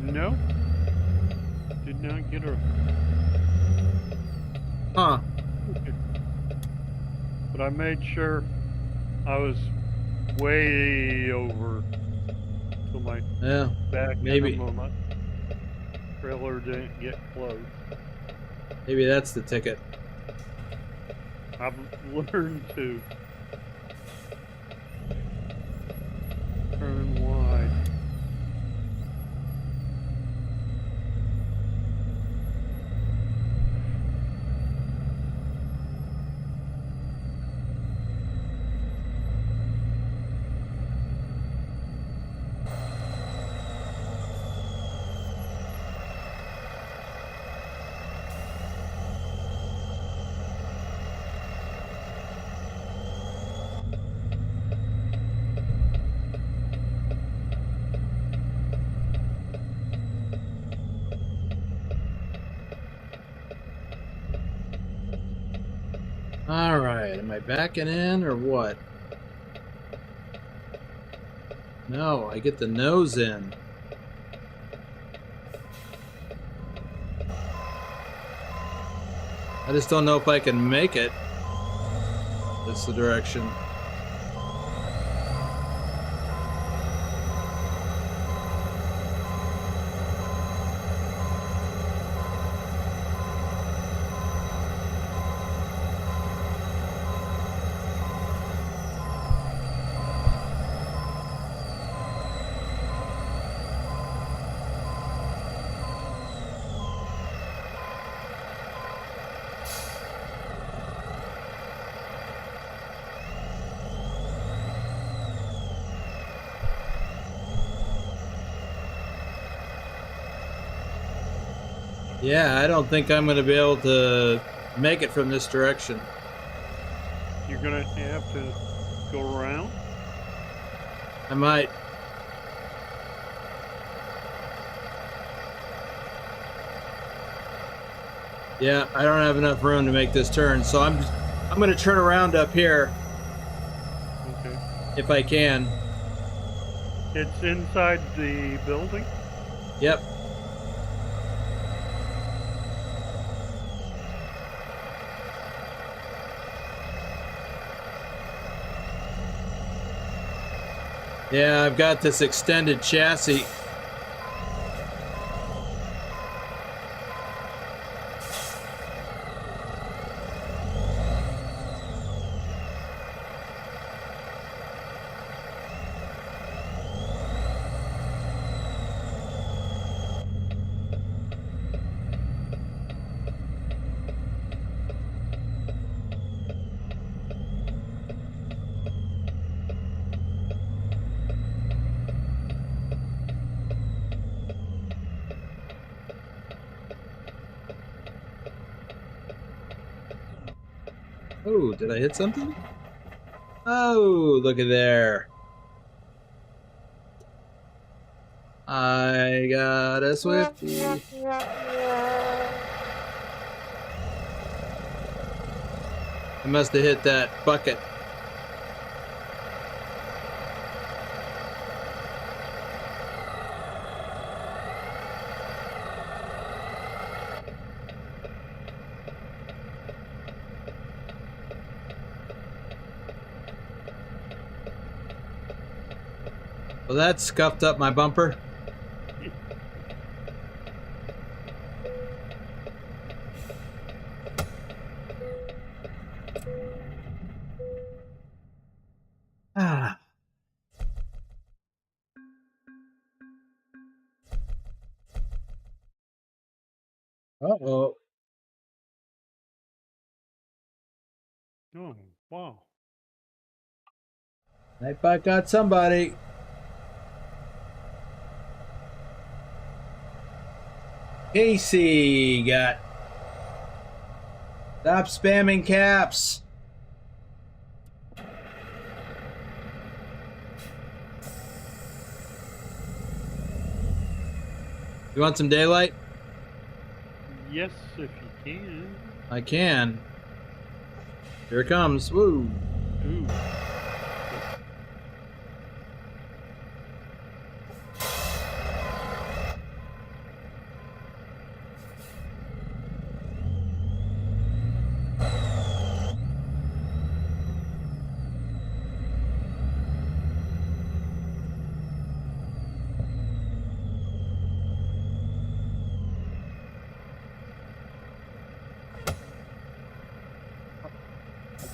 No. Did not get her. Huh. But I made sure I was way over so my Yeah, back maybe. end of my trailer didn't get closed. Maybe that's the ticket. I've learned to turn wide. All right, am I backing in or what? No, I get the nose in. I just don't know if I can make it. That's the direction. Yeah, I don't think I'm going to be able to make it from this direction. You're gonna have to go around? I might. Yeah, I don't have enough room to make this turn, so I'm going to turn around up here. Okay. If I can. It's inside the building? Yep. Yeah, I've got this extended chassis. Oh, did I hit something? Oh, look at there. I got a Swifty. I must have hit that bucket. Well, that scuffed up my bumper. Ah. Uh-oh. Oh, wow. I about got somebody. Casey got. Stop spamming caps. You want some daylight? Yes, if you can. I can. Here it comes. Woo. Ooh.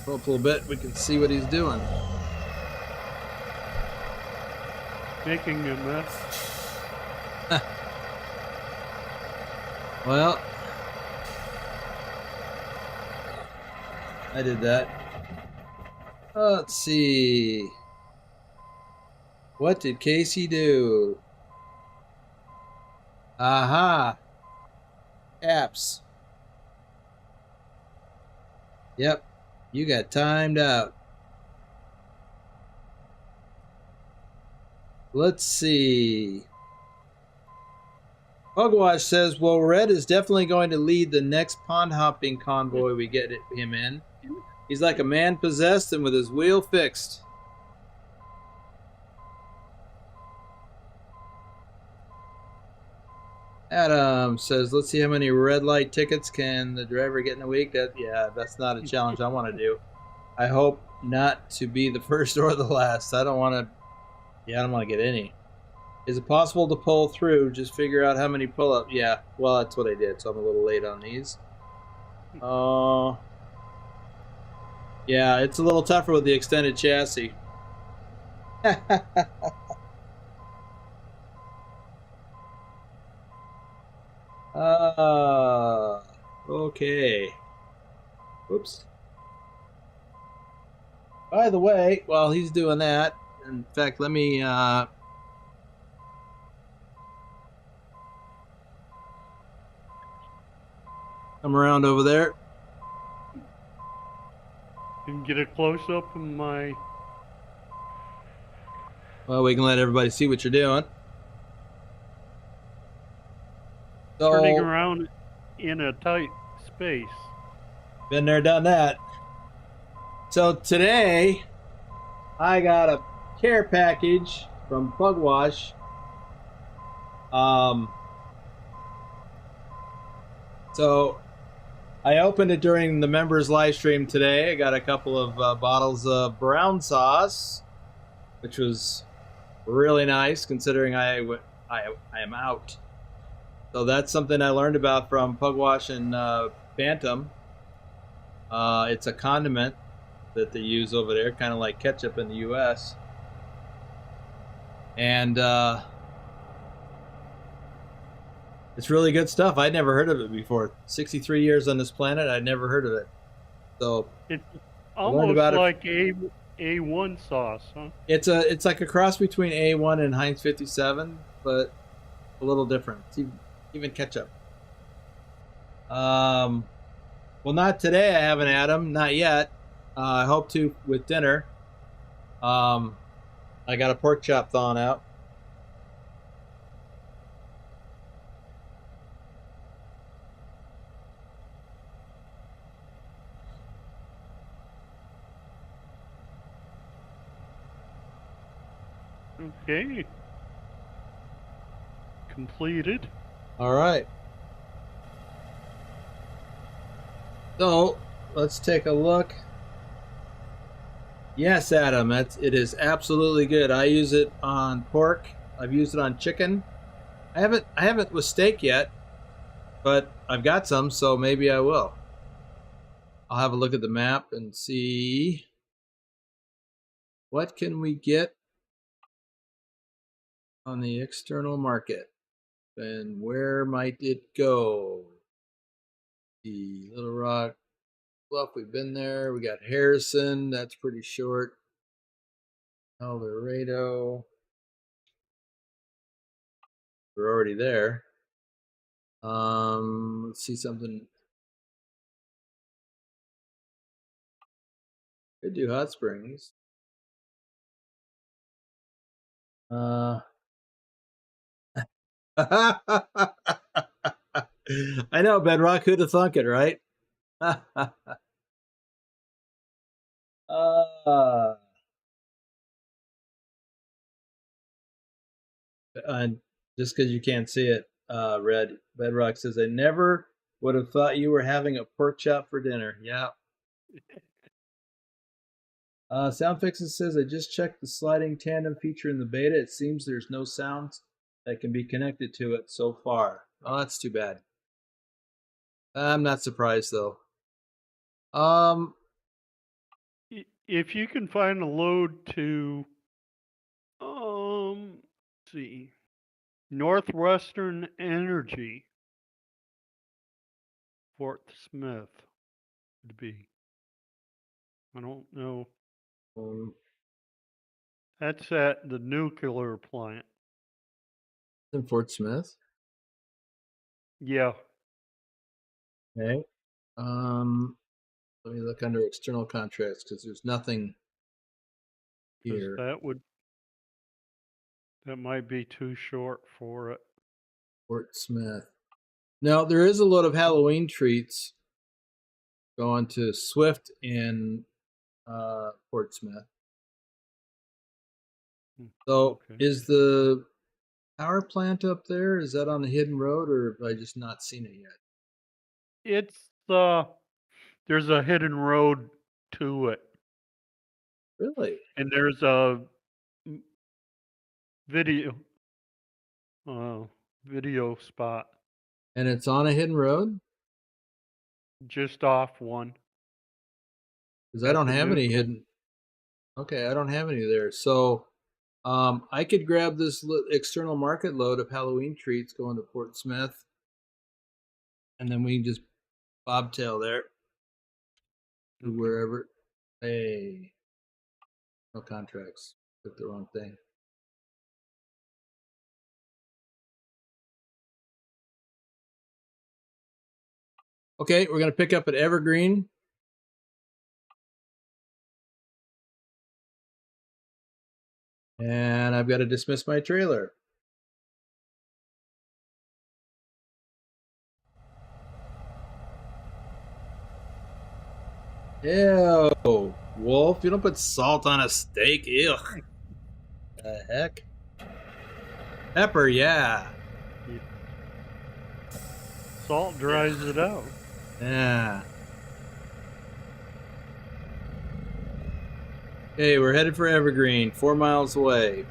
Go up a little bit, we can see what he's doing. Making a mess. Well, I did that. Let's see. What did Casey do? Aha. Apps. Yep. You got timed out. Let's see. Pugwash says, well, Red is definitely going to lead the next pond hopping convoy we get him in. He's like a man possessed and with his wheel fixed. Adam says, let's see how many red light tickets can the driver get in a week. That's not a challenge I want to do. I hope not to be the first or the last. I don't want to get any. Is it possible to pull through? Just figure out how many pull-up. Yeah, well, that's what I did, so I'm a little late on these. Yeah, it's a little tougher with the extended chassis. Okay. Whoops. By the way, while he's doing that, in fact, let me come around over there. You can get a close up of my. Well, we can let everybody see what you're doing. So, Turning around in a tight space. Been there, done that. So today, I got a care package from Pugwash. So I opened it during the members live stream today. I got a couple of bottles of brown sauce, which was really nice considering I am out. So that's something I learned about from Pugwash and Bantam. It's a condiment that they use over there, kind of like ketchup in the U.S. And it's really good stuff. I'd never heard of it before. 63 years on this planet, I'd never heard of it. So it's almost like A1 sauce, huh? It's like a cross between A1 and Heinz 57, but a little different. It's even ketchup. Well, not today. I haven't had them, not yet. I hope to with dinner. I got a pork chop thawing out. Okay. Completed. All right. So let's take a look. Yes, Adam, it is absolutely good. I use it on pork. I've used it on chicken. I haven't with steak yet, but I've got some, so maybe I will. I'll have a look at the map and see what can we get on the external market, and where might it go? The Little Rock Bluff, we've been there. We got Harrison, that's pretty short. El Dorado, we're already there. Let's see something. Could do Hot Springs. I know, Bedrock. Who'd have thunk it, right? Just because you can't see it, Red Bedrock says, I never would have thought you were having a pork chop for dinner. Yeah. Soundfixes says, I just checked the sliding tandem feature in the beta. It seems there's no sounds that can be connected to it so far. Oh, that's too bad. I'm not surprised though. if you can find a load to, let's see, Northwestern Energy, Fort Smith would be. I don't know. That's at the nuclear plant. In Fort Smith. Yeah. Okay. Let me look under external contracts because there's nothing 'Cause here. that might be too short for it. Fort Smith. Now there is a lot of Halloween treats going to Swift in Fort Smith. So Okay. is the power plant up there? Is that on the hidden road, or have I just not seen it yet? It's there's a hidden road to it, Really? and there's a video video spot And it's on a hidden road? just off one. Because I At don't the have any nuclear. hidden. Okay, I don't have any there. So I could grab this external market load of Halloween treats going to Fort Smith, and then we can just bobtail there to Okay. wherever. Hey, no contracts. Took the wrong thing. Okay, we're going to pick up at Evergreen. And I've got to dismiss my trailer. Ew, Wolf, you don't put salt on a steak. Ew. The heck? Pepper, yeah. Salt dries it out. Yeah. Okay, we're headed for Evergreen, 4 miles away.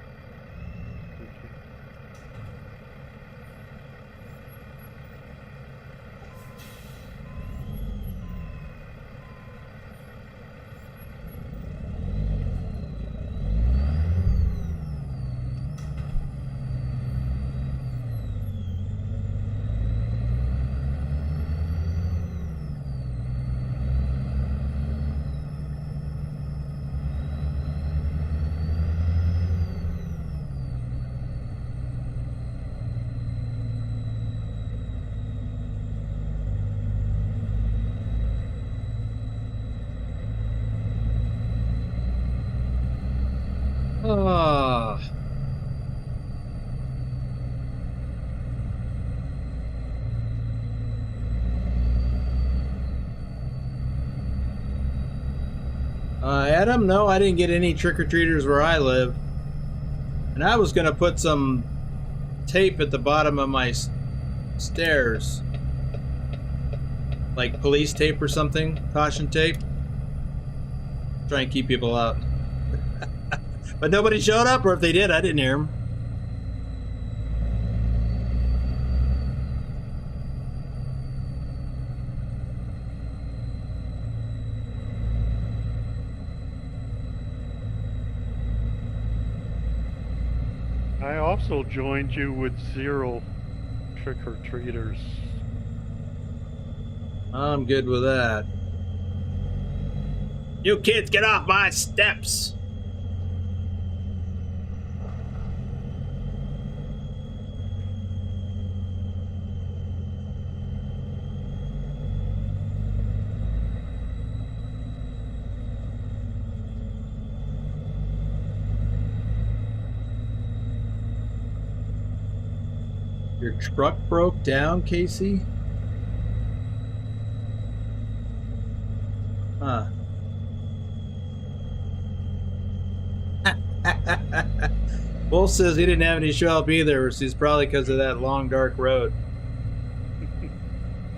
Ah. Adam, no, I didn't get any trick-or-treaters where I live. And I was going to put some tape at the bottom of my stairs. Like police tape or something. Caution tape. Try and keep people out. But nobody showed up, or if they did, I didn't hear them. I also joined you with 0 trick-or-treaters. I'm good with that. You kids, get off my steps! Your truck broke down, Casey? Huh. Wolf says he didn't have any show up either, so it's probably because of that long, dark road.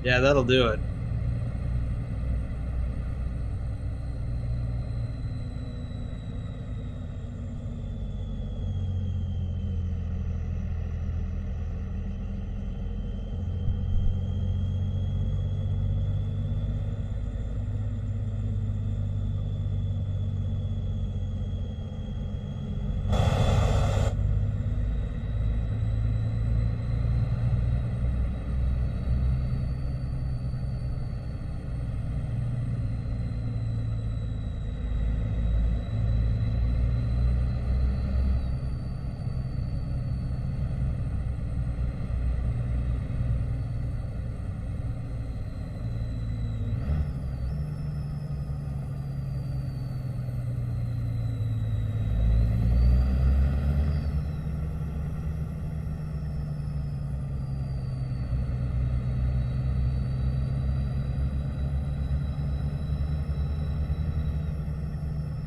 Yeah, that'll do it.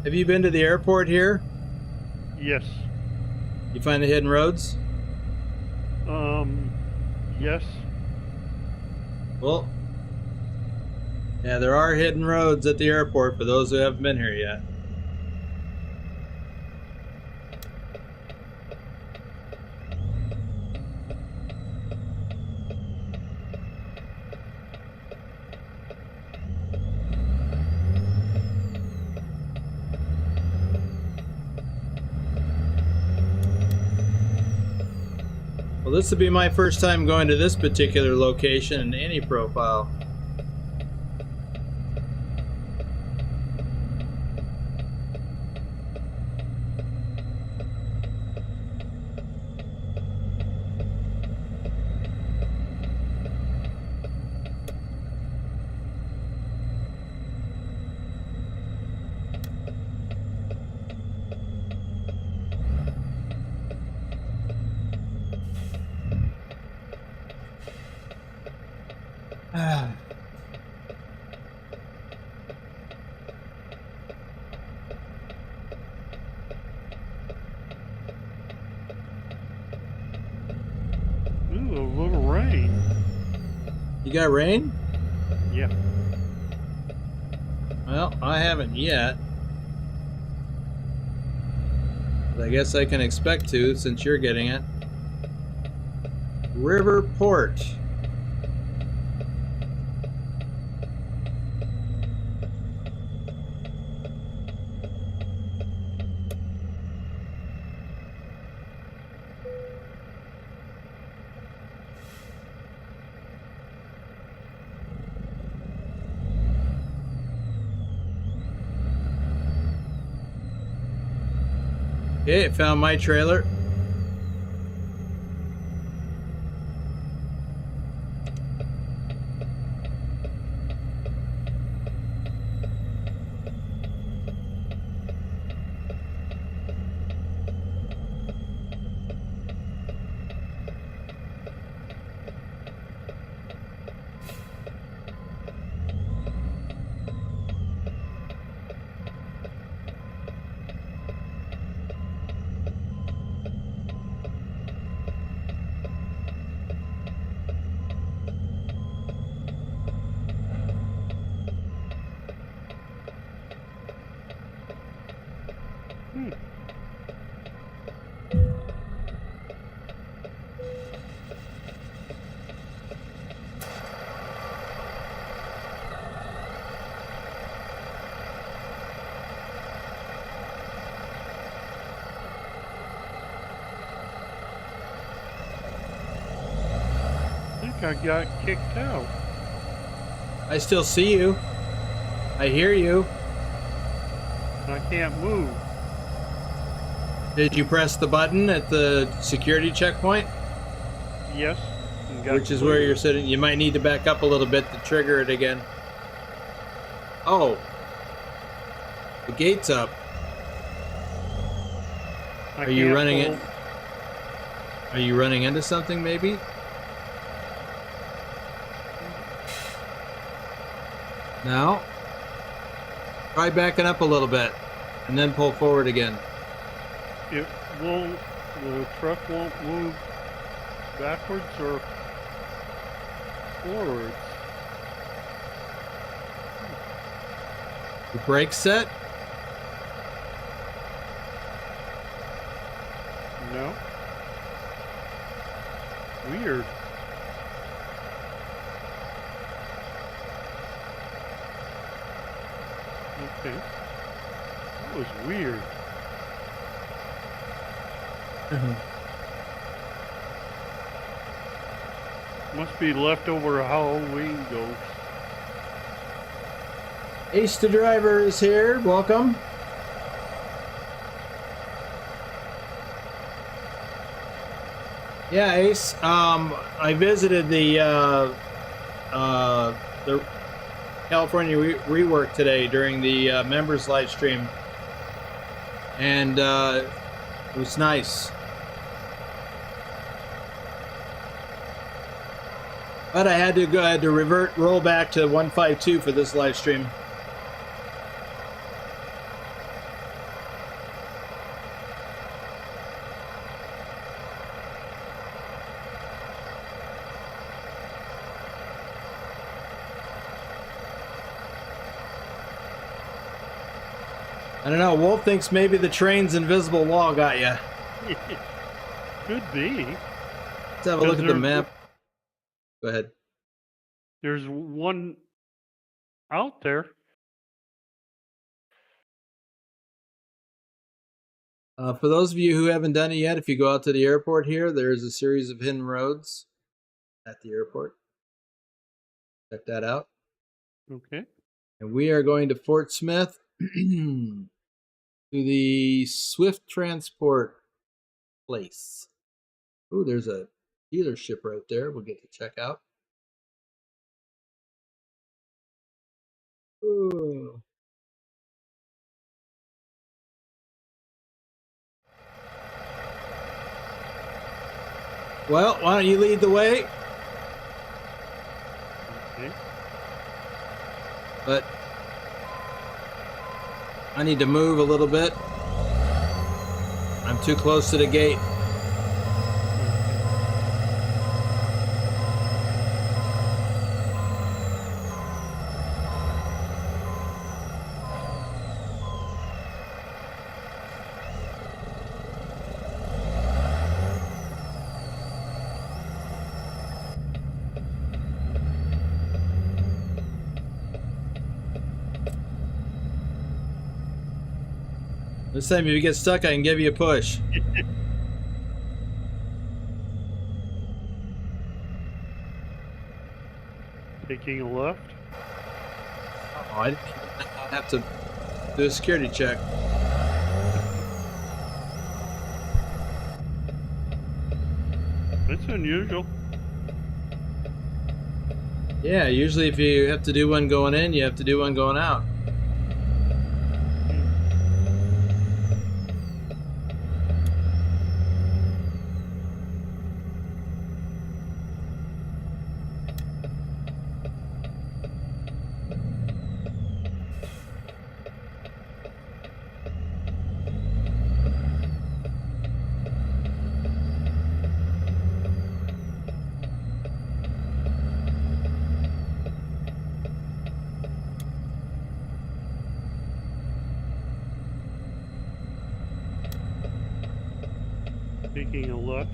Have you been to the airport here? Yes. You find the hidden roads? Yes. Well, yeah, there are hidden roads at the airport for those who haven't been here yet. Well, this would be my first time going to this particular location in any profile. Ooh, a little rain. You got rain? Yeah. Well, I haven't yet. But I guess I can expect to since you're getting it. Riverport. Okay, found my trailer. I got kicked out. I still see you. I hear you. I can't move. Did you press the button at the security checkpoint? Yes. Which is where you're sitting. You might need to back up a little bit to trigger it again. Oh. The gate's up. Are you running it? Are you running into something maybe? Now, try backing up a little bit and then pull forward again. It won't, the truck won't move backwards or forwards. The brakes set? No. Weird. Okay. That was weird. Must be leftover Halloween ghosts. Ace the driver is here. Welcome. Yeah, Ace. I visited the California rework today during the members live stream, and it was nice. But I had to roll back to 152 for this live stream. I don't know. Wolf thinks maybe the train's invisible wall got you. Could be. Let's have a look at the map. Go ahead. There's one out there. For those of you who haven't done it yet, if you go out to the airport here, there's a series of hidden roads at the airport. Check that out. Okay. And we are going to Fort Smith to the Swift Transport place. Ooh, there's a dealership right there we'll get to check out. Ooh. Well, why don't you lead the way? Okay. But I need to move a little bit. I'm too close to the gate. This time if you get stuck, I can give you a push. Taking a left. Oh, I didn't have to do a security check. That's unusual. Yeah, usually if you have to do one going in, you have to do one going out. Taking a left.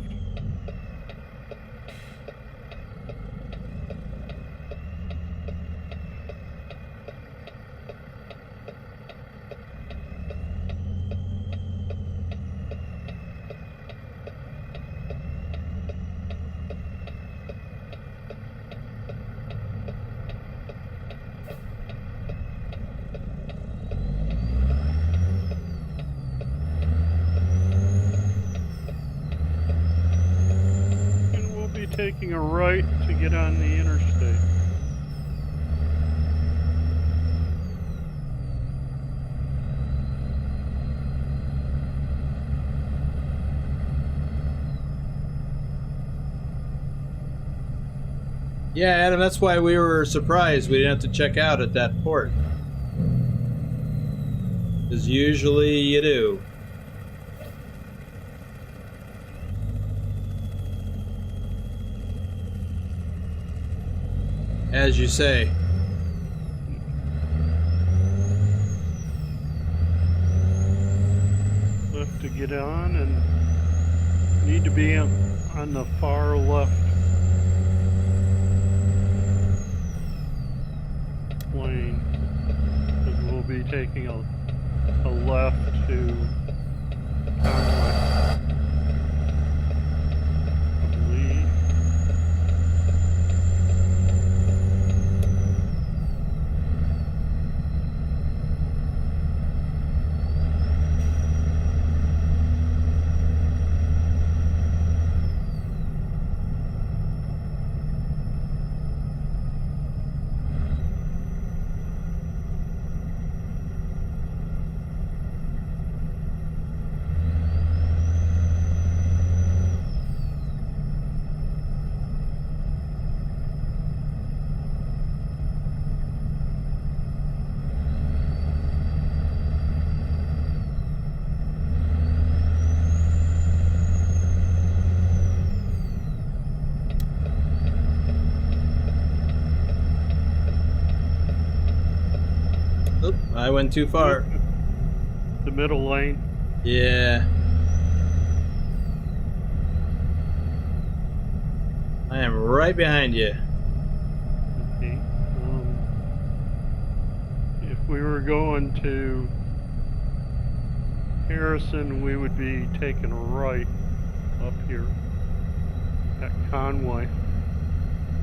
Taking a right to get on the interstate. Yeah, Adam, that's why we were surprised we didn't have to check out at that port. Because usually you do. As you say. Left to get on, and need to be on the far left lane, because we'll be taking a left to Convoy, I believe. Oop, I went too far. The middle lane. Yeah. I am right behind you. Okay. If we were going to Harrison, we would be taking a right up here at Convoy.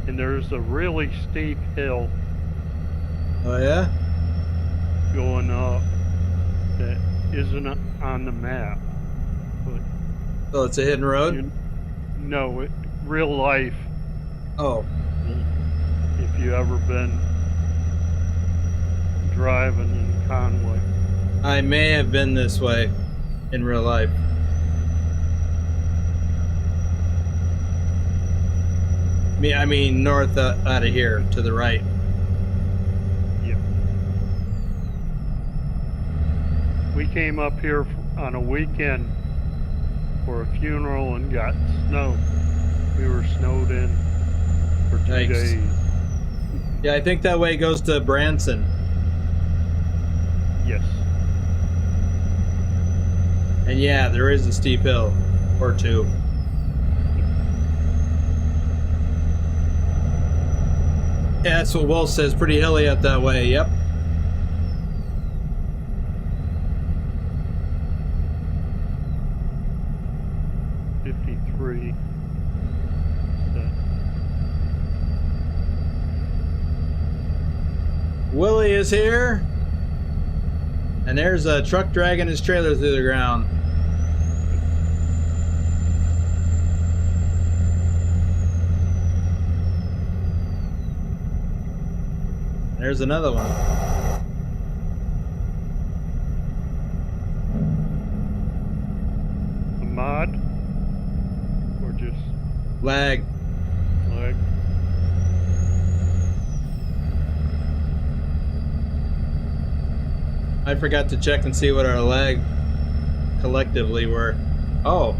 And there's a really steep hill Oh yeah? going up that isn't on the map. But So it's a hidden road? no, real life. Oh. If you ever been driving in Convoy. I may have been this way in real life. I mean north out of here to the right. Yeah. We came up here on a weekend for a funeral and got snow. We were snowed in for 2 Yikes. days. Yeah, I think that way goes to Branson. Yes. And yeah, there is a steep hill or two. Yeah, that's what Wolf says. Pretty hilly up that way. Yep. .53. Willie is here. And there's a truck dragging his trailer through the ground. There's another one. A mod? Or just Lag. lag? I forgot to check and see what our lag collectively were. Oh,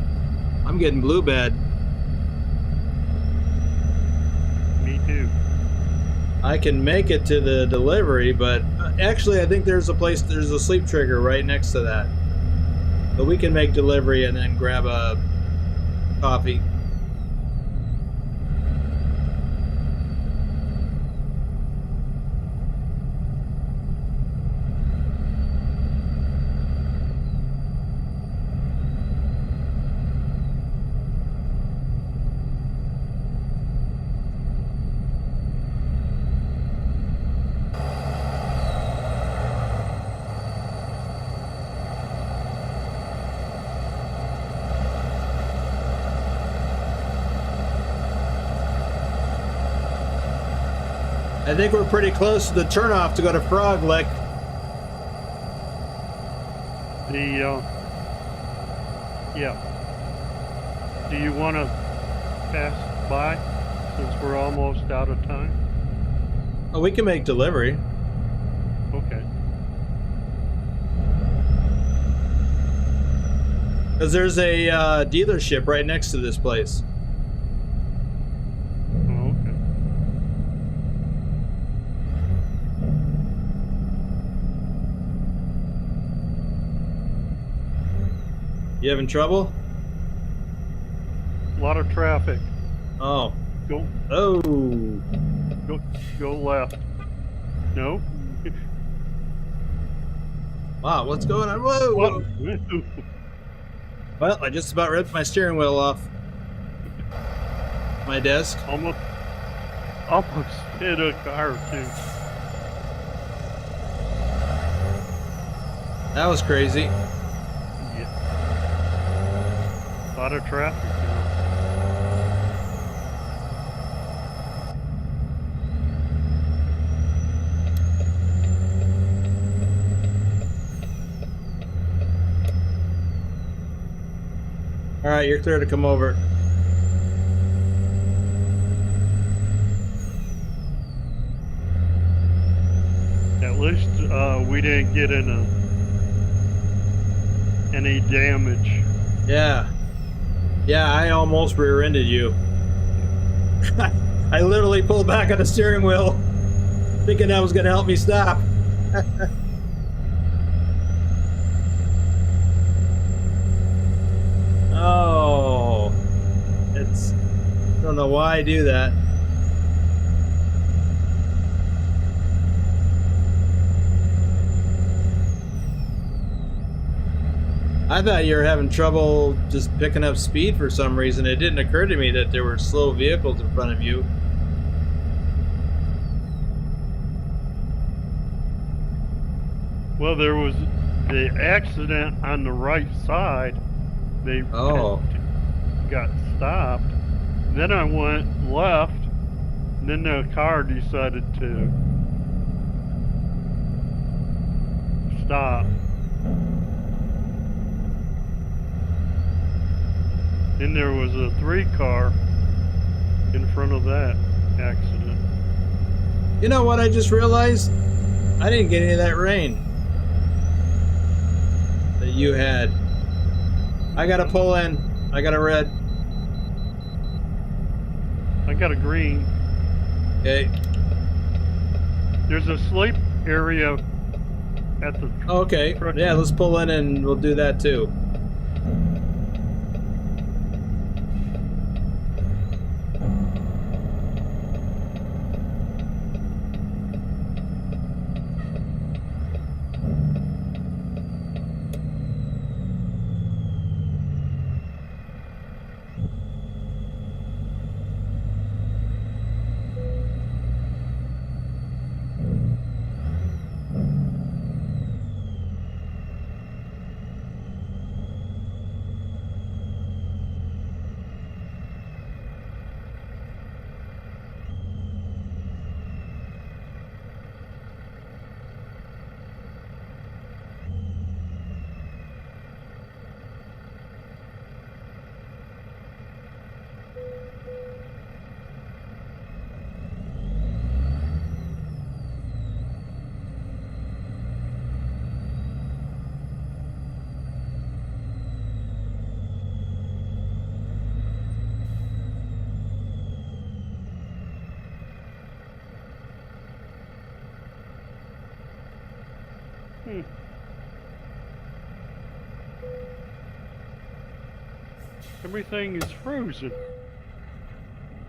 I'm getting blue bad. Me too. I can make it to the delivery, but actually I think there's a sleep trigger right next to that. But we can make delivery and then grab a coffee. I think we're pretty close to the turnoff to go to Frog Lick. Yeah. Do you want to pass by since we're almost out of time? Oh, we can make delivery. Okay. Because there's a dealership right next to this place. Oh, okay. You having trouble? A lot of traffic. Oh. Go. Oh. Go left. No. Wow, what's going on? Whoa, whoa. Whoa. Well, I just about ripped my steering wheel off my desk. Almost hit a car too. That was crazy. Yeah. A lot of traffic, you know. All right, you're clear to come over. At least we didn't get in any damage. Yeah. Yeah, I almost rear-ended you. I literally pulled back on the steering wheel, thinking that was going to help me stop. don't know why I do that. I thought you were having trouble just picking up speed for some reason. It didn't occur to me that there were slow vehicles in front of you. Well, there was the accident on the right side. They got stopped. Then I went left. Then the car decided to stop. Then there was a 3-car in front of that accident. You know what I just realized? I didn't get any of that rain that you had. I gotta pull in. I got a red. I got a green. Okay. There's a sleep area at the... Okay. Yeah, let's pull in and we'll do that too. Everything is frozen.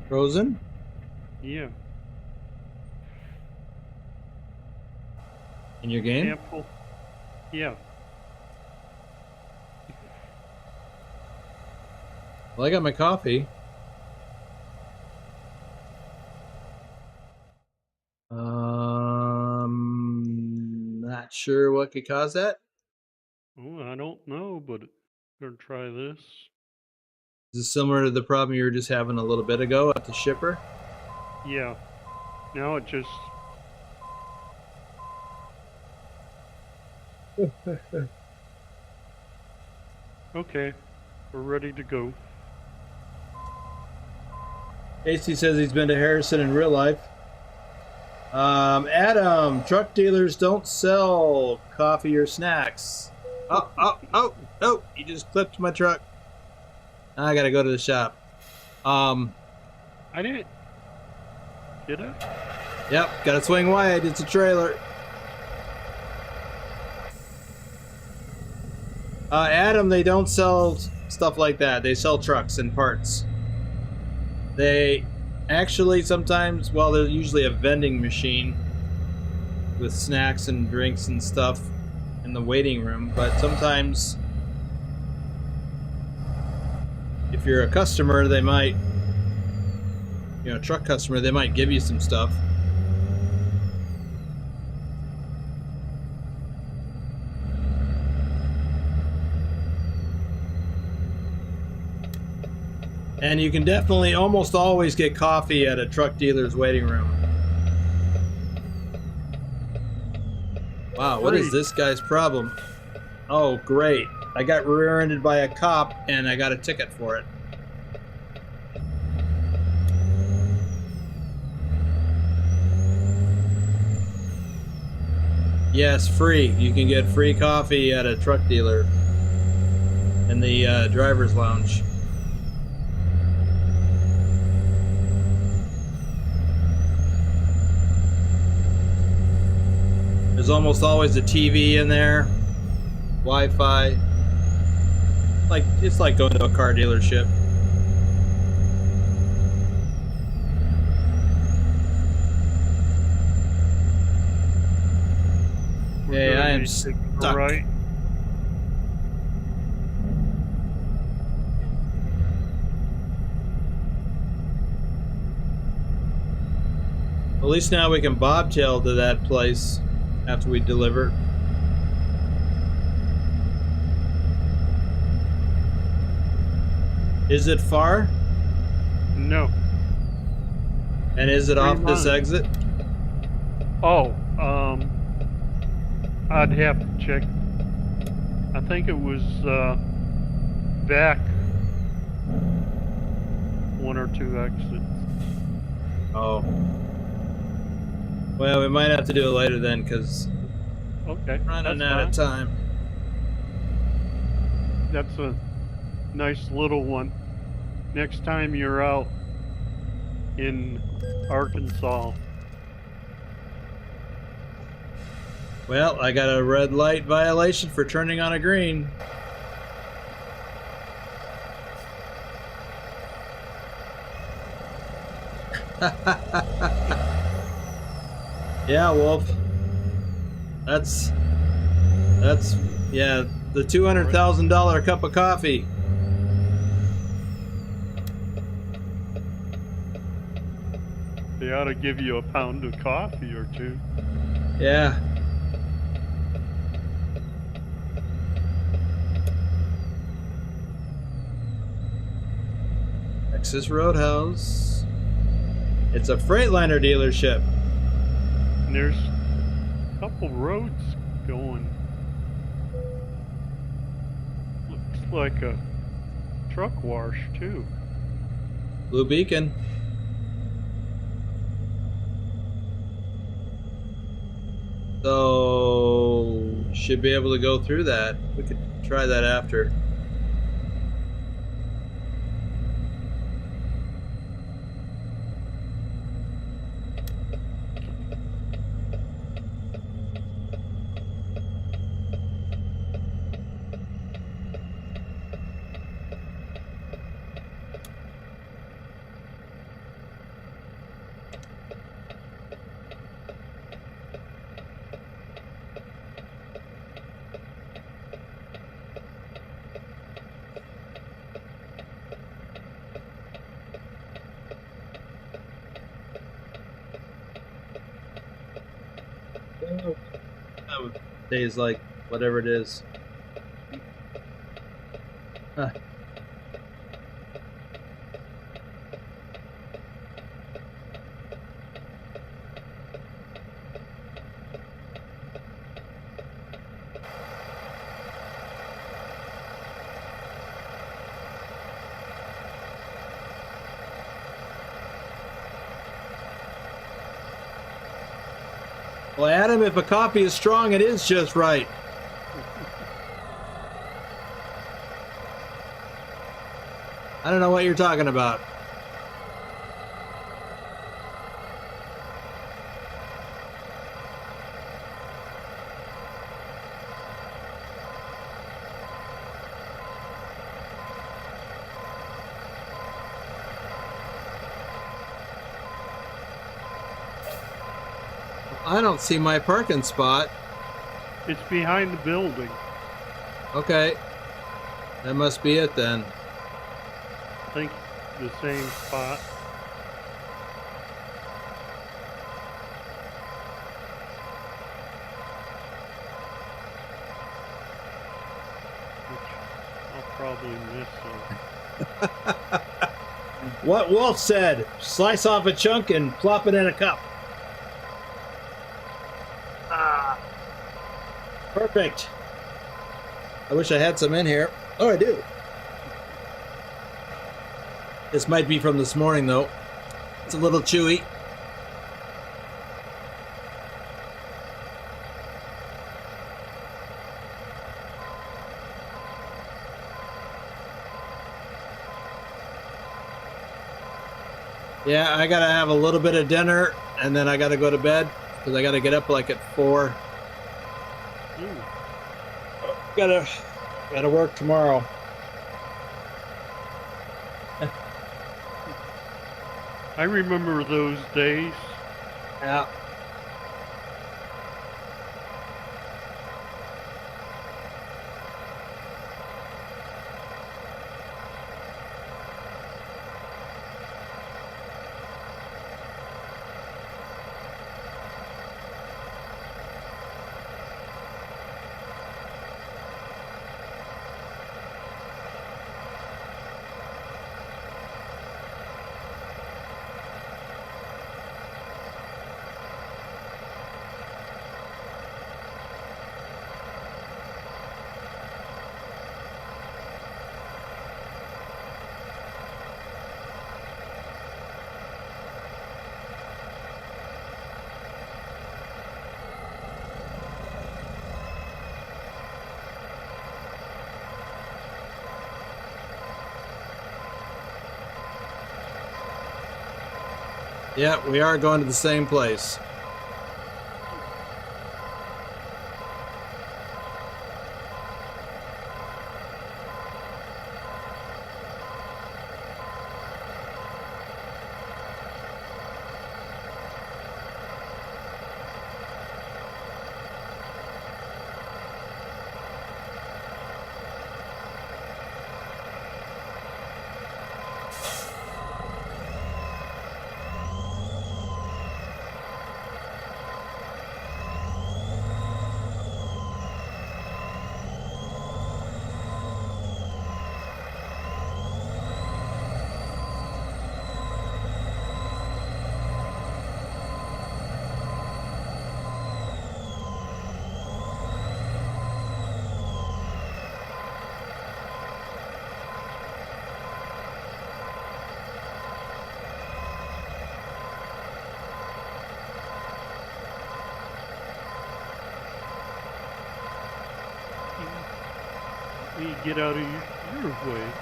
Frozen? Yeah. In your game? Sample. Yeah. Well, I got my coffee. Not sure what could cause that. Oh, I don't know, but I'm gonna try this. Is this similar to the problem you were just having a little bit ago at the shipper? Yeah. Now it just... Okay. We're ready to go. Casey says he's been to Harrison in real life. Adam, truck dealers don't sell coffee or snacks. Oh, you just clipped my truck. I gotta go to the shop. I didn't... Did I? Yep, gotta swing wide. It's a trailer. Adam, they don't sell stuff like that. They sell trucks and parts. They actually sometimes, well, there's usually a vending machine with snacks and drinks and stuff in the waiting room, but sometimes if you're a customer, they might, you know, a truck customer, they might give you some stuff. And you can definitely almost always get coffee at a truck dealer's waiting room. Wow, what is this guy's problem? Oh, great. I got rear-ended by a cop and I got a ticket for it. Yes, free. You can get free coffee at a truck dealer in the driver's lounge. There's almost always a TV in there, Wi-Fi. Like, it's like going to a car dealership. Okay, I am you take a stuck. right. At least now we can bobtail to that place after we deliver. Is it far? No. And is it 3 off this miles. exit? Oh, I'd have to check. I think it was back 1 or 2 exits. Oh. Well, we might have to do it later then, because Okay, running that's out fine. of time. That's a nice little one. Next time you're out in Arkansas. Well, I got a red light violation for turning on a green. Yeah, Wolf. That's yeah, the $200,000 cup of coffee. They ought to give you a pound of coffee or 2. Yeah. Texas Roadhouse. It's a Freightliner dealership. And there's a couple roads going. Looks like a truck wash too. Blue Beacon. So should be able to go through that. We could try that after. Days like whatever it is. Huh. Well, Adam, if a coffee is strong, it is just right. I don't know what you're talking about. I don't see my parking spot. It's behind the building. Okay. That must be it then. I think the same spot. Which I'll probably miss. What Wolf said, slice off a chunk and plop it in a cup. Ah, perfect. I wish I had some in here. Oh, I do. This might be from this morning, though. It's a little chewy. Yeah, I gotta have a little bit of dinner, and then I gotta go to bed because I gotta get up like at 4. Gotta work tomorrow. I remember those days. Yeah. Yeah, we are going to the same place. You get out of your way.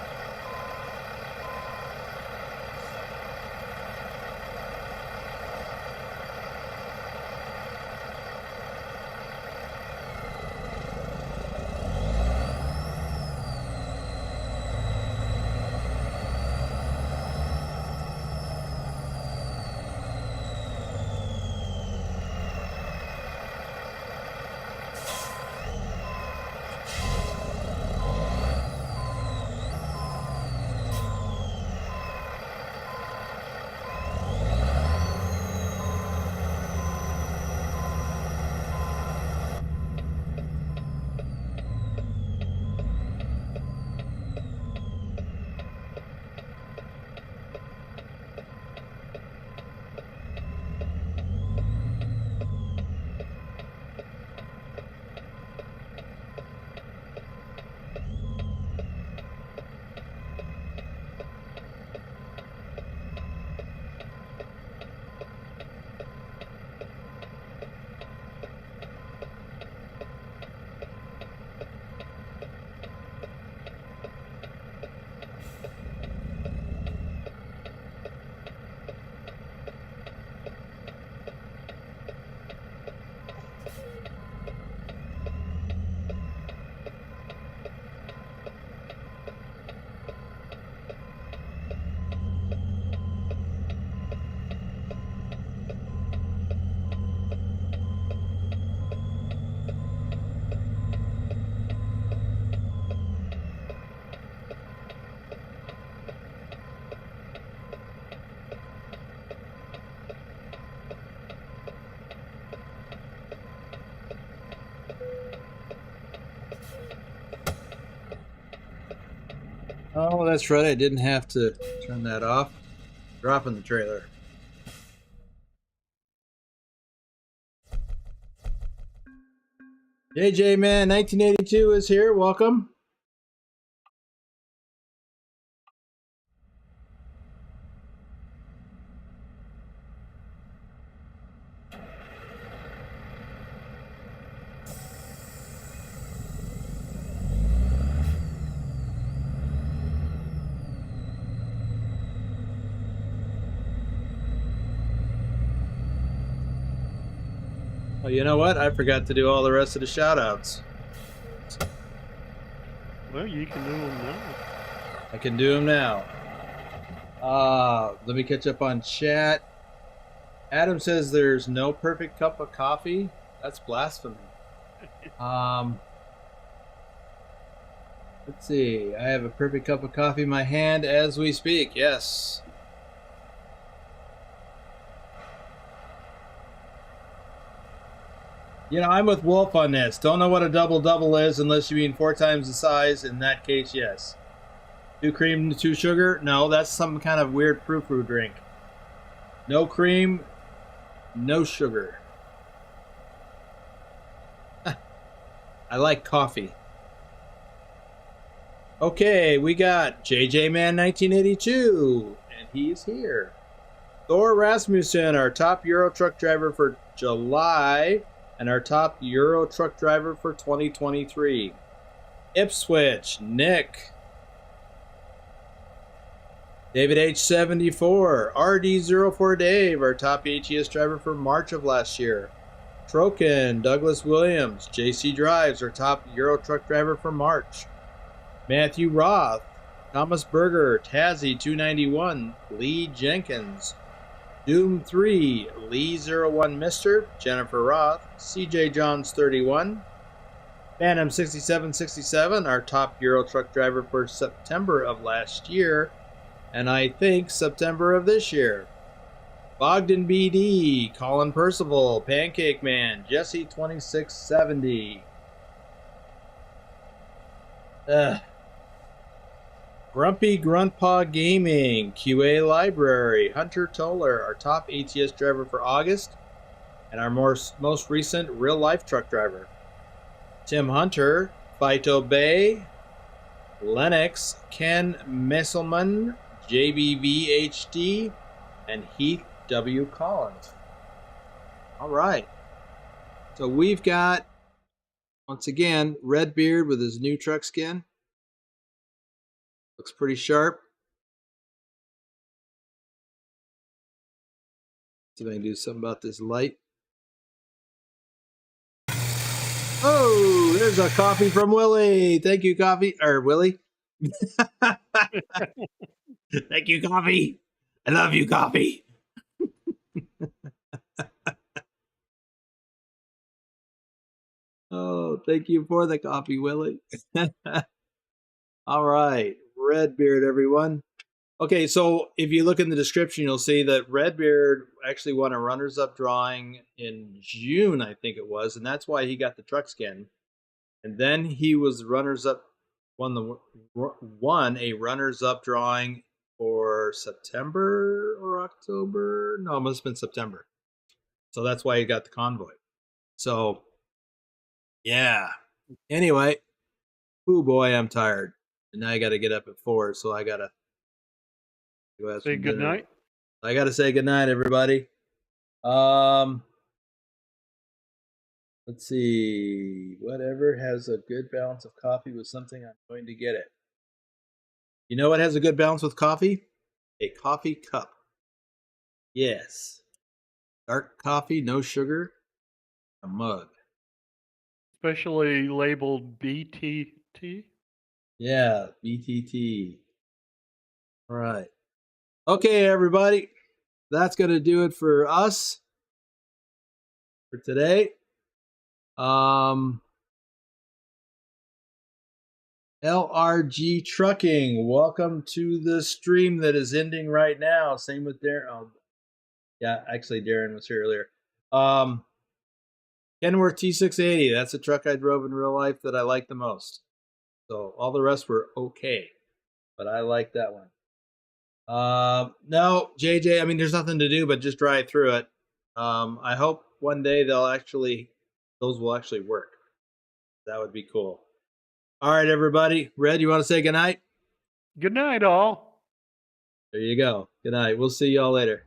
Oh, that's right. I didn't have to turn that off. Dropping the trailer. JJ Man 1982 is here. Welcome. Oh, you know what? I forgot to do all the rest of the shout outs. Well, you can do them now. I can do them now. Let me catch up on chat. Adam says there's no perfect cup of coffee. That's blasphemy. Let's see. I have a perfect cup of coffee in my hand as we speak. Yes. You know, I'm with Wolf on this. Don't know what a double-double is unless you mean 4 times the size. In that case, yes. 2 cream, 2 sugar? No, that's some kind of weird frou-frou drink. No cream, no sugar. I like coffee. Okay, we got JJ Man 1982, and he's here. Thor Rasmussen, our top Euro truck driver for July, and our top Euro truck driver for 2023. Ipswich, Nick. David H74, RD04 Dave, our top ATS driver for March of last year. Troken, Douglas Williams, JC Drives, our top Euro truck driver for March. Matthew Roth, Thomas Berger, Tazzy 291, Lee Jenkins, Doom 3, Lee01 Mister, Jennifer Roth, CJ Johns 31, Phantom 6767, our top Euro truck driver for September of last year, and I think September of this year. Bogdan BD, Colin Percival, Pancake Man, Jesse 2670. Grumpy Gruntpaw Gaming, QA Library, Hunter Toller, our top ATS driver for August, and our most recent real-life truck driver. Tim Hunter, Phyto Bay, Lennox, Ken Messelman, JBVHD, and Heath W. Collins. All right. So we've got, once again, RedBeard with his new truck skin. Looks pretty sharp. See if I can do something about this light. Oh, there's a coffee from Willie. Thank you, coffee. Or Willie. Thank you, coffee. I love you, coffee. Oh, thank you for the coffee, Willie. All right. RedBeard, everyone. Okay, so if you look in the description, you'll see that RedBeard actually won a runners-up drawing in June, I think it was, and that's why he got the truck skin. And then he was runners-up, won a runners-up drawing for September or October. No, it must have been September. So that's why he got the Convoy. So, yeah. Anyway, oh boy, I'm tired. And now I got to get up at 4, so I got to go have Say good night. I got to say good night, everybody. Let's see. Whatever has a good balance of coffee with something, I'm going to get it. You know what has a good balance with coffee? A coffee cup. Yes. Dark coffee, no sugar, a mug. Especially labeled BTT. Yeah, BTT. All right. Okay, everybody. That's going to do it for us for today. LRG Trucking, welcome to the stream that is ending right now. Same with Darren. Oh, yeah, actually, Darren was here earlier. Kenworth T680, that's a truck I drove in real life that I like the most. So all the rest were okay, but I like that one. No, JJ, I mean, there's nothing to do but just drive through it. I hope one day those will actually work. That would be cool. All right, everybody. Red, you want to say goodnight? Good night, all. There you go. Good night. We'll see y'all later.